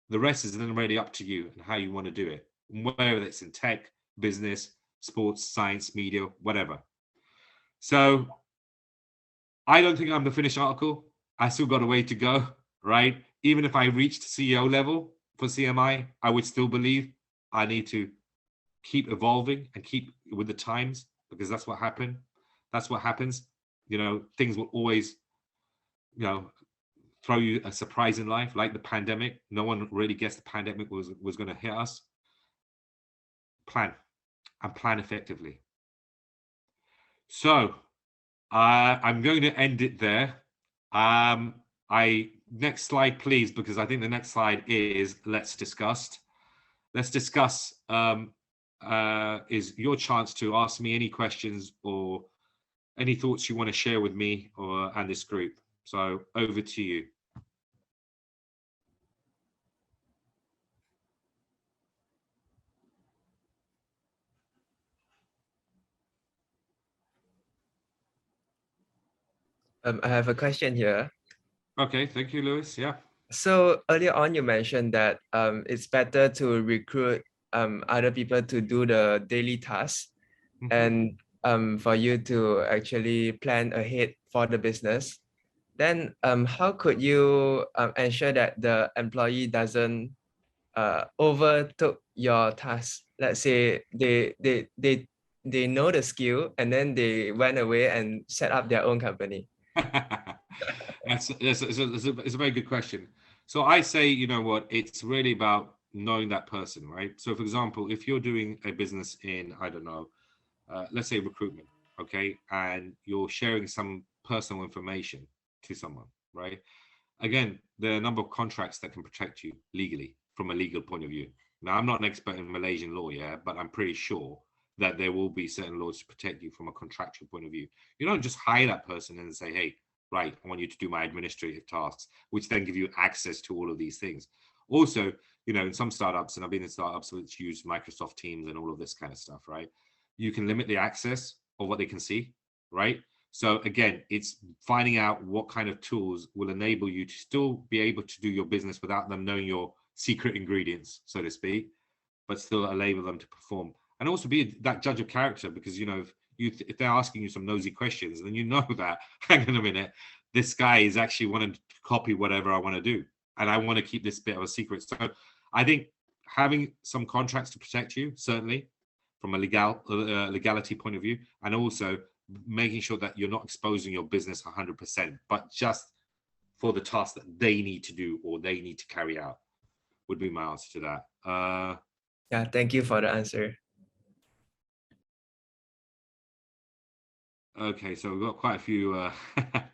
The rest is then really up to you and how you want to do it, whether it's in tech, business, sports, science, media, whatever. So I don't think I'm the finished article. I still got a way to go, right? Even if I reached CEO level for CMI, I would still believe I need to keep evolving and keep with the times, because that's what happened. That's what happens. Things will always, throw you a surprise in life, like the pandemic. No one really guessed the pandemic was going to hit us. Plan and plan effectively. So I'm going to end it there. Next slide, please, because I think the next slide is let's discuss. Let's discuss is your chance to ask me any questions or any thoughts you want to share with me and this group. So over to you. I have a question here. Okay, thank you, Lewis. Yeah. So earlier on, you mentioned that it's better to recruit other people to do the daily tasks, and for you to actually plan ahead for the business. Then how could you ensure that the employee doesn't overtook your task? Let's say they know the skill and then they went away and set up their own company. It's a very good question. So I say, you know what, it's really about knowing that person, right? So for example, if you're doing a business in, I don't know, let's say recruitment, okay, and you're sharing some personal information to someone, right? Again, there are a number of contracts that can protect you legally from a legal point of view. Now, I'm not an expert in Malaysian law, yeah, but I'm pretty sure that there will be certain laws to protect you from a contractual point of view. You don't just hire that person and say, hey, right, I want you to do my administrative tasks, which then give you access to all of these things. Also, in some startups, and I've been in startups which use Microsoft Teams and all of this kind of stuff, right? you can limit the access of what they can see, right? So again, it's finding out what kind of tools will enable you to still be able to do your business without them knowing your secret ingredients, so to speak, but still enable them to perform. And also be that judge of character, because, you know, if they're asking you some nosy questions, then you know that, hang on a minute, this guy is actually wanting to copy whatever I want to do. And I want to keep this bit of a secret. So I think having some contracts to protect you, certainly, from a legality point of view, and also making sure that you're not exposing your business 100%, but just for the task that they need to do or they need to carry out, would be my answer to that. Yeah, thank you for the answer. Okay, so we've got quite a few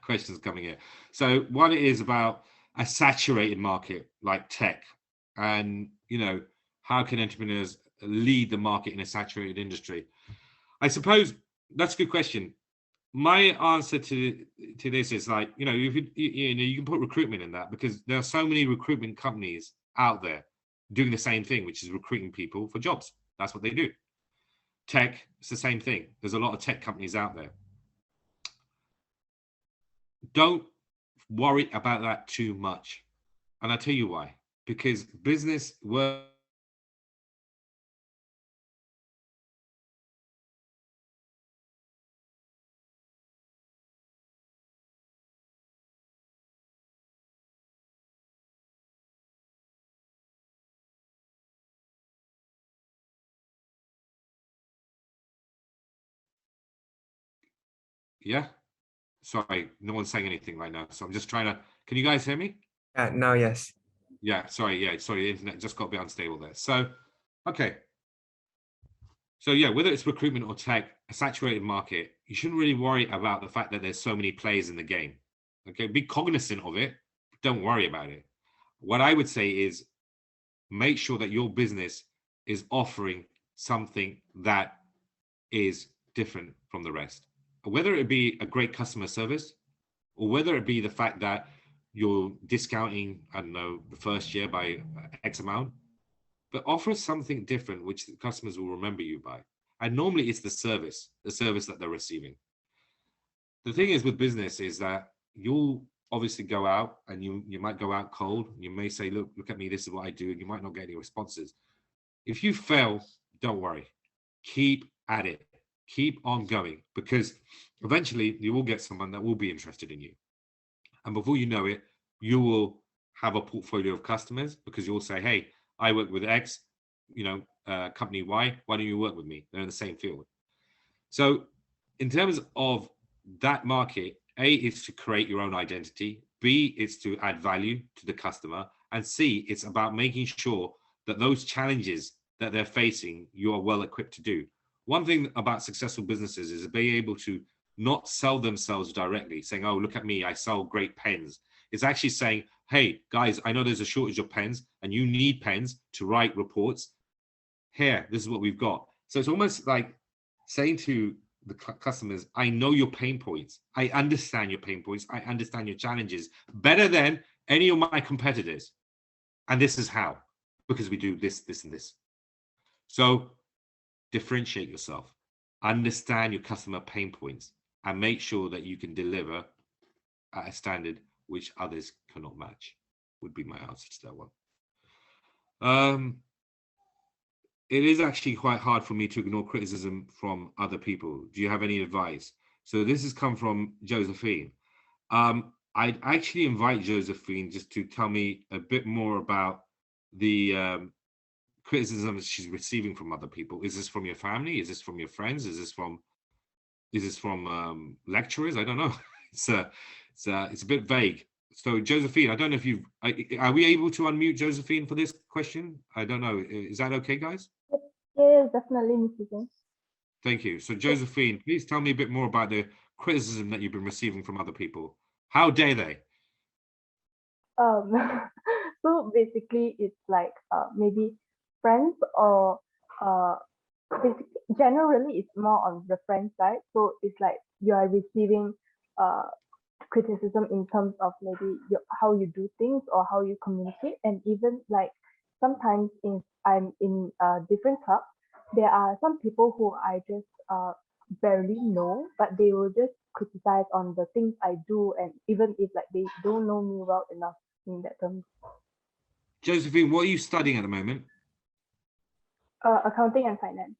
questions coming in. So one is about a saturated market like tech, and, you know, how can entrepreneurs lead the market in a saturated industry? I suppose that's a good question. My answer to this is, like, you know, you can put recruitment in that, because there are so many recruitment companies out there doing the same thing, which is recruiting people for jobs. That's what they do. Tech, it's the same thing. There's a lot of tech companies out there. Don't worry about that too much. And I'll tell you why. Because business work. Yeah. Sorry, no one's saying anything right now. So I'm just trying to. Can you guys hear me? Yeah, now yes. Yeah, sorry. Yeah, sorry. The internet just got a bit unstable there. So, okay. So yeah, whether it's recruitment or tech, a saturated market, you shouldn't really worry about the fact that there's so many players in the game. Okay, be cognizant of it. Don't worry about it. What I would say is make sure that your business is offering something that is different from the rest. Whether it be a great customer service, or whether it be the fact that you're discounting, I don't know, the first year by X amount, but offer something different which the customers will remember you by. And normally it's the service that they're receiving. The thing is with business is that you'll obviously go out and you might go out cold. You may say, look at me, this is what I do, and you might not get any responses. If you fail, don't worry. Keep at it. Keep on going, because eventually you will get someone that will be interested in you. And before you know it, you will have a portfolio of customers, because you'll say, hey, I work with X, company Y, why don't you work with me? They're in the same field. So in terms of that market, A, is to create your own identity. B, it's to add value to the customer. And C, it's about making sure that those challenges that they're facing, you are well equipped to do. One thing about successful businesses is being able to not sell themselves directly, saying, oh, look at me, I sell great pens. It's actually saying, hey, guys, I know there's a shortage of pens and you need pens to write reports. Here, this is what we've got. So it's almost like saying to the customers, I know your pain points. I understand your pain points. I understand your challenges better than any of my competitors. And this is how, because we do this, this, and this. So differentiate yourself, understand your customer pain points, and make sure that you can deliver at a standard which others cannot match, would be my answer to that one. It is actually quite hard for me to ignore criticism from other people. Do you have any advice? So this has come from Josephine. I'd actually invite Josephine just to tell me a bit more about the criticism she's receiving from other people. Is this from your family? Is this from your friends? Is this from lecturers? I don't know. It's a bit vague. So Josephine, I don't know if are we able to unmute Josephine for this question? I don't know. Is that okay, guys? Yes, definitely, Mr. Zain. Thank you. So Josephine, please tell me a bit more about the criticism that you've been receiving from other people. How dare they? So basically, it's like maybe friends or basically generally it's more on the friend side. So it's like you are receiving criticism in terms of maybe how you do things or how you communicate, and even like sometimes I'm in a different club, there are some people who I just barely know, but they will just criticize on the things I do, and even if like they don't know me well enough in that terms. Josephine, what are you studying at the moment? Accounting and finance.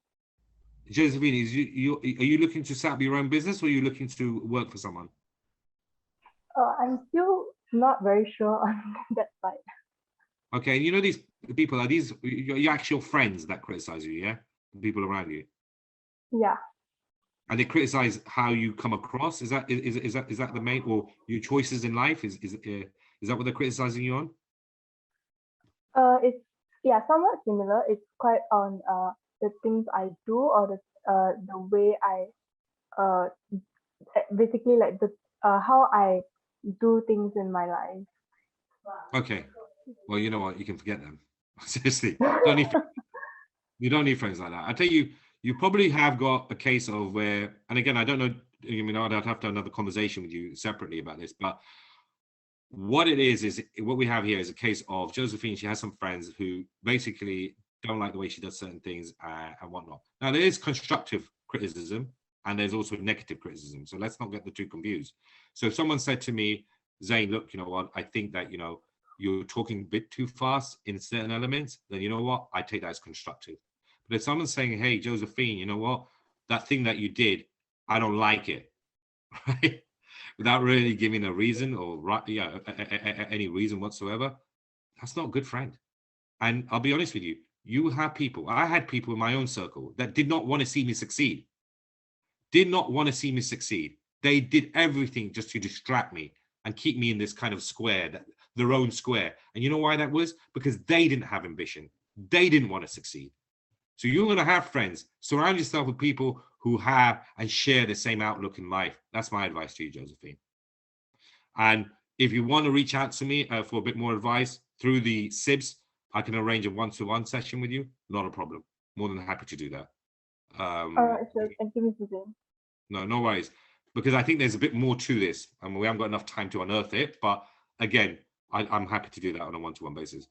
Josephine, are you looking to set up your own business, or are you looking to work for someone? I'm still not very sure on that side. Okay, and you know these people, are these your actual friends that criticize you, yeah? The people around you. Yeah. And they criticize how you come across. Is that the main, or your choices in life? Is that what they're criticizing you on? It's yeah, somewhat similar. It's quite on the things I do, or the way I uh basically like the how I do things in my life. Okay, well, you know what? You can forget them. Seriously, you don't need friends like that. I tell you, you probably have got a case of where, and again, I don't know. I mean, I'd have to have another conversation with you separately about this, but what it is what we have here is a case of Josephine. She has some friends who basically don't like the way she does certain things and whatnot. Now, there is constructive criticism and there's also negative criticism. So let's not get the two confused. So if someone said to me, Zain, look, you know what, I think that, you know, you're talking a bit too fast in certain elements, then you know what, I take that as constructive. But if someone's saying, hey, Josephine, you know what, that thing that you did, I don't like it, right? Without really giving a reason or any reason whatsoever, that's not a good friend. And I'll be honest with you, you have people, I had people in my own circle that did not want to see me succeed. Did not want to see me succeed. They did everything just to distract me and keep me in this kind of square, their own square. And you know why that was? Because they didn't have ambition. They didn't want to succeed. So you're going to have friends. Surround yourself with people who have and share the same outlook in life. That's my advice to you, Josephine. And if you want to reach out to me for a bit more advice through the SIBS, I can arrange a one-to-one session with you. Not a problem. More than happy to do that. All right, sure. Thank you, Mr. Zain. No worries. Because I think there's a bit more to this, and we haven't got enough time to unearth it. But again, I'm happy to do that on a one-to-one basis.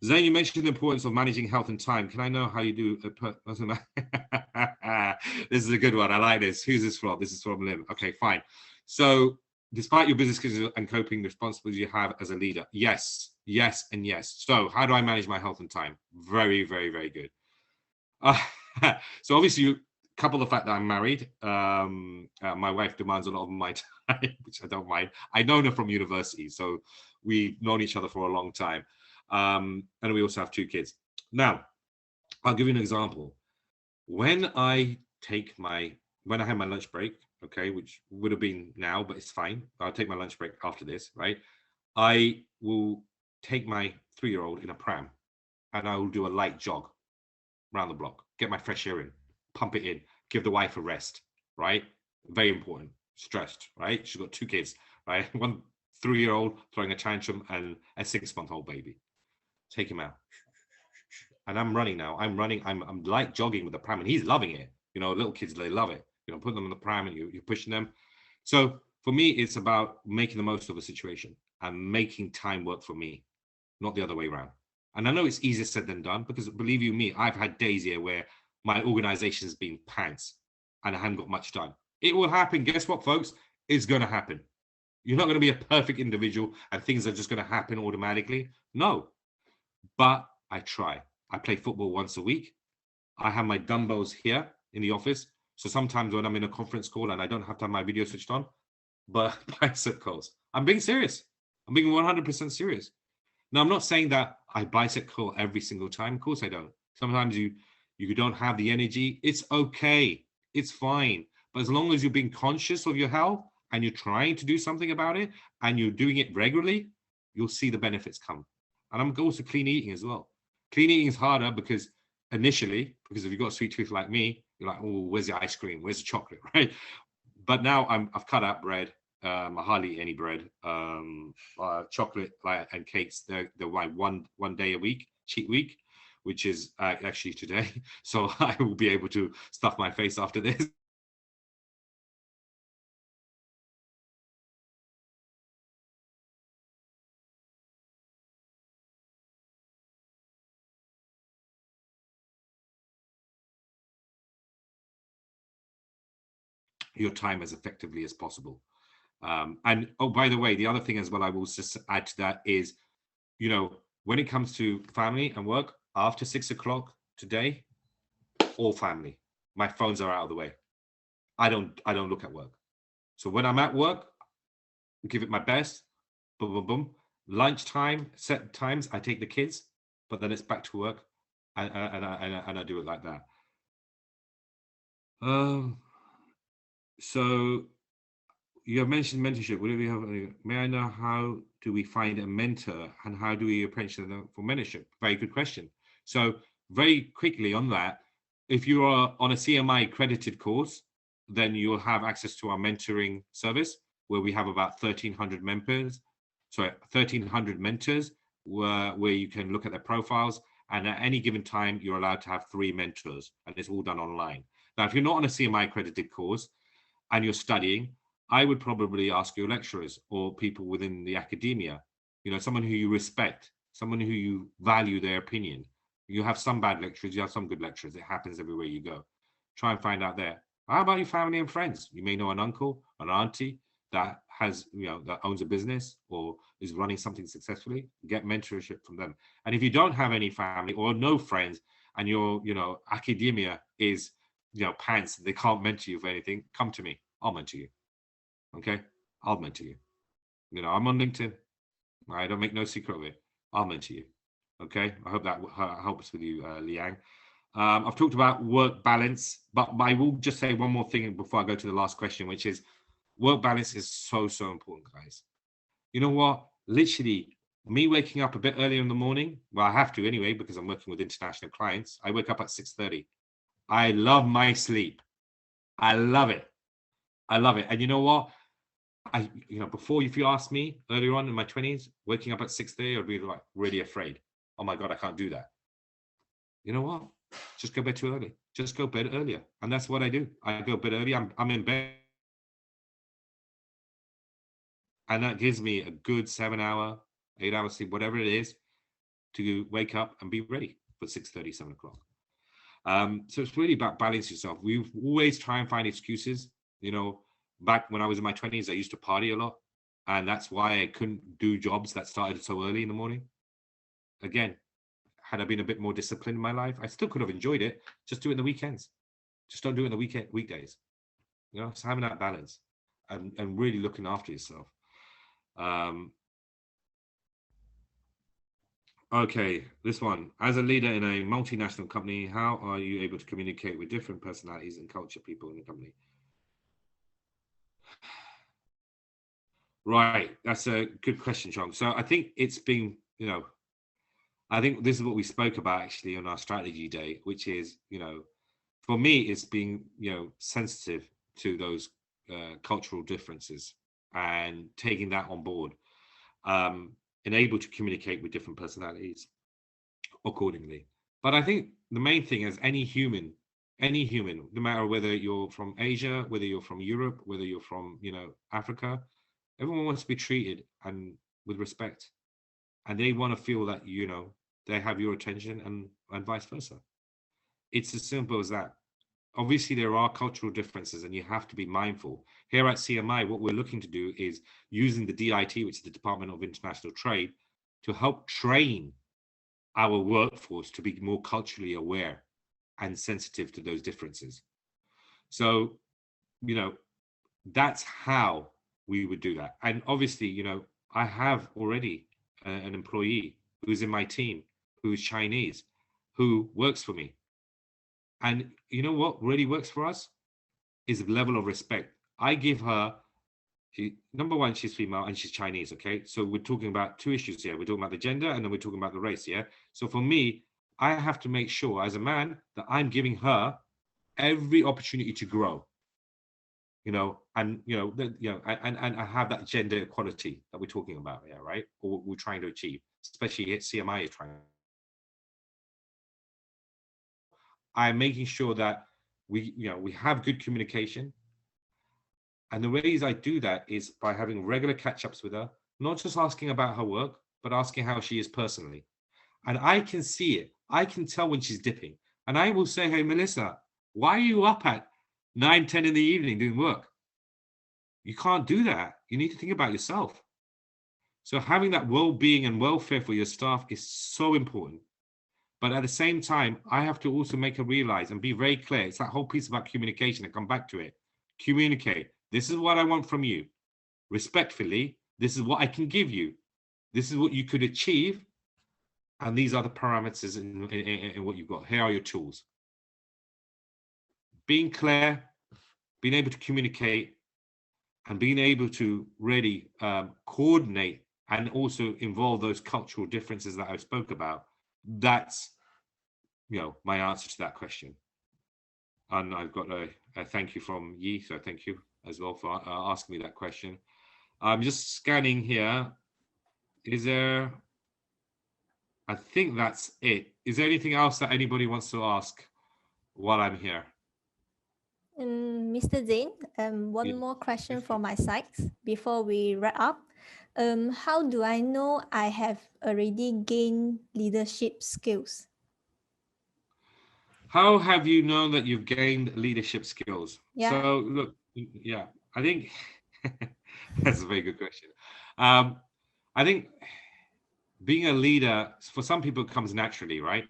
Zain, you mentioned the importance of managing health and time. Can I know how you do? This is a good one. I like this. Who's this from? This is from Lim. Okay, fine. So, despite your business skills and coping responsibilities you have as a leader, yes, yes, and yes. So, how do I manage my health and time? Very, very, very good. So, obviously, couple the fact that I'm married. My wife demands a lot of my time, which I don't mind. I know her from university, so we've known each other for a long time. And we also have 2 kids. Now, I'll give you an example. When I have my lunch break, okay, which would have been now, but it's fine. I'll take my lunch break after this, right? I will take my 3-year-old in a pram and I will do a light jog around the block, get my fresh air in, pump it in, give the wife a rest, right? Very important. Stressed, right? She's got 2 kids, right? One 3-year-old throwing a tantrum and a 6-month-old baby. Take him out. And I'm running now. I'm light jogging with the pram and he's loving it. You know, little kids, they love it. You know, put them in the pram and you're pushing them. So for me, it's about making the most of a situation and making time work for me, not the other way around. And I know it's easier said than done because believe you me, I've had days here where my organization has been pants and I haven't got much done. It will happen. Guess what, folks? It's going to happen. You're not going to be a perfect individual and things are just going to happen automatically. No, but I try. I play football once a week. I have my dumbbells here in the office. So sometimes when I'm in a conference call and I don't have to have my video switched on, but bicep curls. I'm being serious. I'm being 100% serious. Now, I'm not saying that I bicep curl every single time. Of course I don't. Sometimes you don't have the energy. It's okay. It's fine. But as long as you're being conscious of your health and you're trying to do something about it and you're doing it regularly, you'll see the benefits come. And I'm also clean eating as well. Clean eating is harder because initially, because if you've got a sweet tooth like me, you're like, oh, where's the ice cream? Where's the chocolate, right? But now I've cut out bread. I hardly eat any bread. Chocolate and cakes, they're like one day a week, cheat week, which is actually today. So I will be able to stuff my face after this. your time as effectively as possible. And oh, by the way, the other thing as well, I will just add to that is, you know, when it comes to family and work, after 6 o'clock today, all family, my phones are out of the way. I don't look at work. So when I'm at work, give it my best, boom, boom, boom. Lunchtime, set times, I take the kids, but then it's back to work, and I do it like that. So you have mentioned mentorship. May I know how do we find a mentor and how do we approach them for mentorship? Very good question. So very quickly on that, if you are on a CMI accredited course, then you'll have access to our mentoring service where we have about 1,300 members. Sorry, 1,300 mentors where you can look at their profiles, and at any given time, you're allowed to have 3 mentors, and it's all done online. Now, if you're not on a CMI accredited course and you're studying, I would probably ask your lecturers or people within the academia, you know, someone who you respect, someone who you value their opinion. You have some bad lecturers, you have some good lecturers. It happens everywhere you go. Try and find out there. How about your family and friends? You may know an uncle, an auntie that has, you know, that owns a business or is running something successfully. Get mentorship from them. And if you don't have any family or no friends, and your, you know, academia is, you know, pants, they can't mentor you for anything, come to me. I'll mentor you. Okay, I'll mentor you. You know, I'm on LinkedIn. I don't make no secret of it. I'll mentor you. Okay, I hope that helps with you, Liang. I've talked about work balance, but I will just say one more thing before I go to the last question, which is work balance is so important, guys. You know what? Literally, me waking up a bit earlier in the morning, well, I have to anyway, because I'm working with international clients. I wake up at 6:30. I love my sleep. I love it. I love it. And you know what? You know, before, if you asked me earlier on in my 20s, waking up at 6:30, I'd be like really afraid. Oh my God, I can't do that. You know what? Just go bed too early. Just go bed earlier. And that's what I do. I go bed early. I'm in bed. And that gives me a good 7-hour, 8-hour sleep, whatever it is, to wake up and be ready for 6:30, 7 o'clock. So it's really about balance yourself. We always try and find excuses. You know, back when I was in my 20s, I used to party a lot. And that's why I couldn't do jobs that started so early in the morning. Again, had I been a bit more disciplined in my life, I still could have enjoyed it. Just do it in the weekends. Just don't do it in the weekdays. You know, so having that balance and really looking after yourself. Okay, this one. As a leader in a multinational company, how are you able to communicate with different personalities and culture people in the company? Right, that's a good question, Chong. So I think it's been, you know, I think this is what we spoke about actually on our strategy day, which is, you know, for me, it's being, you know, sensitive to those cultural differences and taking that on board, and able to communicate with different personalities accordingly. But I think the main thing is any human, no matter whether you're from Asia, whether you're from Europe, whether you're from, you know, Africa, everyone wants to be treated and with respect, and they want to feel that, you know, they have your attention and vice versa. It's as simple as that. Obviously, there are cultural differences and you have to be mindful. Here at CMI, what we're looking to do is using the DIT, which is the Department of International Trade, to help train our workforce to be more culturally aware and sensitive to those differences. So, you know, that's how we would do that. And obviously, you know, I have already an employee who's in my team, who is Chinese, who works for me. And you know what really works for us is the level of respect. I give her, number one, she's female and she's Chinese, okay? So we're talking about 2 issues here. We're talking about the gender and then we're talking about the race, yeah? So for me, I have to make sure as a man that I'm giving her every opportunity to grow, you know, and, you know, and I have that gender equality that we're talking about here, right? Or what we're trying to achieve, especially at CMI is trying. I'm making sure that we have good communication. And the ways I do that is by having regular catch-ups with her, not just asking about her work, but asking how she is personally. And I can see it. I can tell when she's dipping. And I will say, hey, Melissa, why are you up at 9, 10 in the evening doing work. You can't do that. You need to think about yourself. So having that well-being and welfare for your staff is so important. But at the same time, I have to also make her realize and be very clear. It's that whole piece about communication. I come back to it. Communicate. This is what I want from you. Respectfully, this is what I can give you. This is what you could achieve. And these are the parameters in what you've got. Here are your tools. Being clear, being able to communicate, and being able to really coordinate and also involve those cultural differences that I spoke about. That's, my answer to that question. And I've got a thank you from Yi, so thank you as well for asking me that question. I'm just scanning here. Is there? I think that's it. Is there anything else that anybody wants to ask while I'm here? Mr. Zain, one more question from my side before we wrap up. How do I know I have already gained leadership skills? How have you known that you've gained leadership skills? Yeah. So look, I think that's a very good question. I think being a leader for some people comes naturally, right?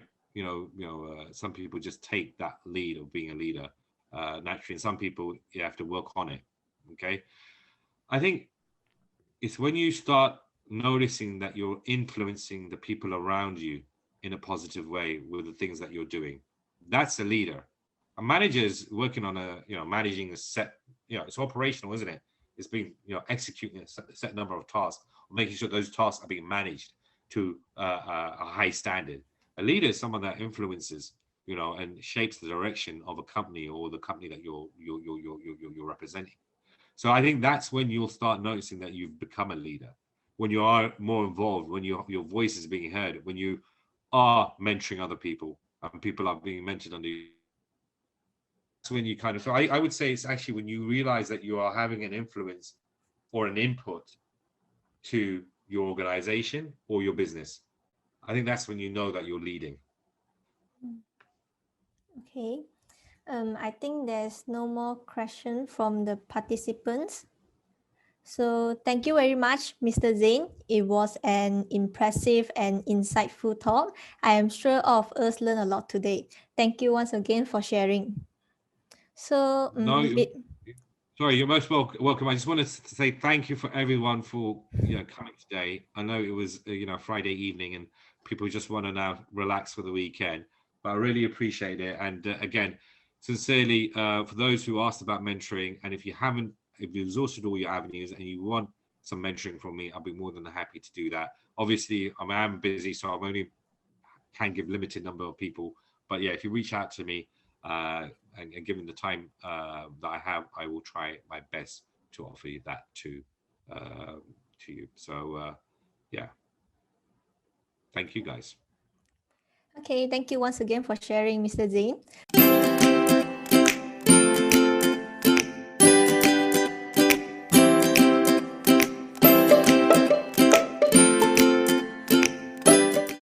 Some people just take that lead of being a leader naturally, and some people you have to work on it. Okay, I think it's when you start noticing that you're influencing the people around you in a positive way with the things that you're doing. That's a leader. A manager is working on managing a set, it's operational, isn't it? It's being, executing a set number of tasks, making sure those tasks are being managed to a high standard. A leader is someone that influences, and shapes the direction of a company or the company that you're representing. So I think that's when you'll start noticing that you've become a leader, when you are more involved, when your voice is being heard, when you are mentoring other people and people are being mentored under you. That's when you so I would say it's actually when you realize that you are having an influence or an input to your organization or your business. I think that's when you know that you're leading. Okay. I think there's no more question from the participants. So thank you very much, Mr. Zain. It was an impressive and insightful talk. I am sure all of us learned a lot today. Thank you once again for sharing. So, sorry, you're most welcome. I just wanted to say thank you for everyone for coming today. I know it was Friday evening and people just want to now relax for the weekend, but I really appreciate it. And again, sincerely, for those who asked about mentoring, and if you've exhausted all your avenues and you want some mentoring from me, I'll be more than happy to do that. Obviously, I am busy, so I only can give limited number of people. But yeah, if you reach out to me, and given the time that I have, I will try my best to offer you that to you. So yeah, thank you guys. Okay, thank you once again for sharing, Mr. Zain.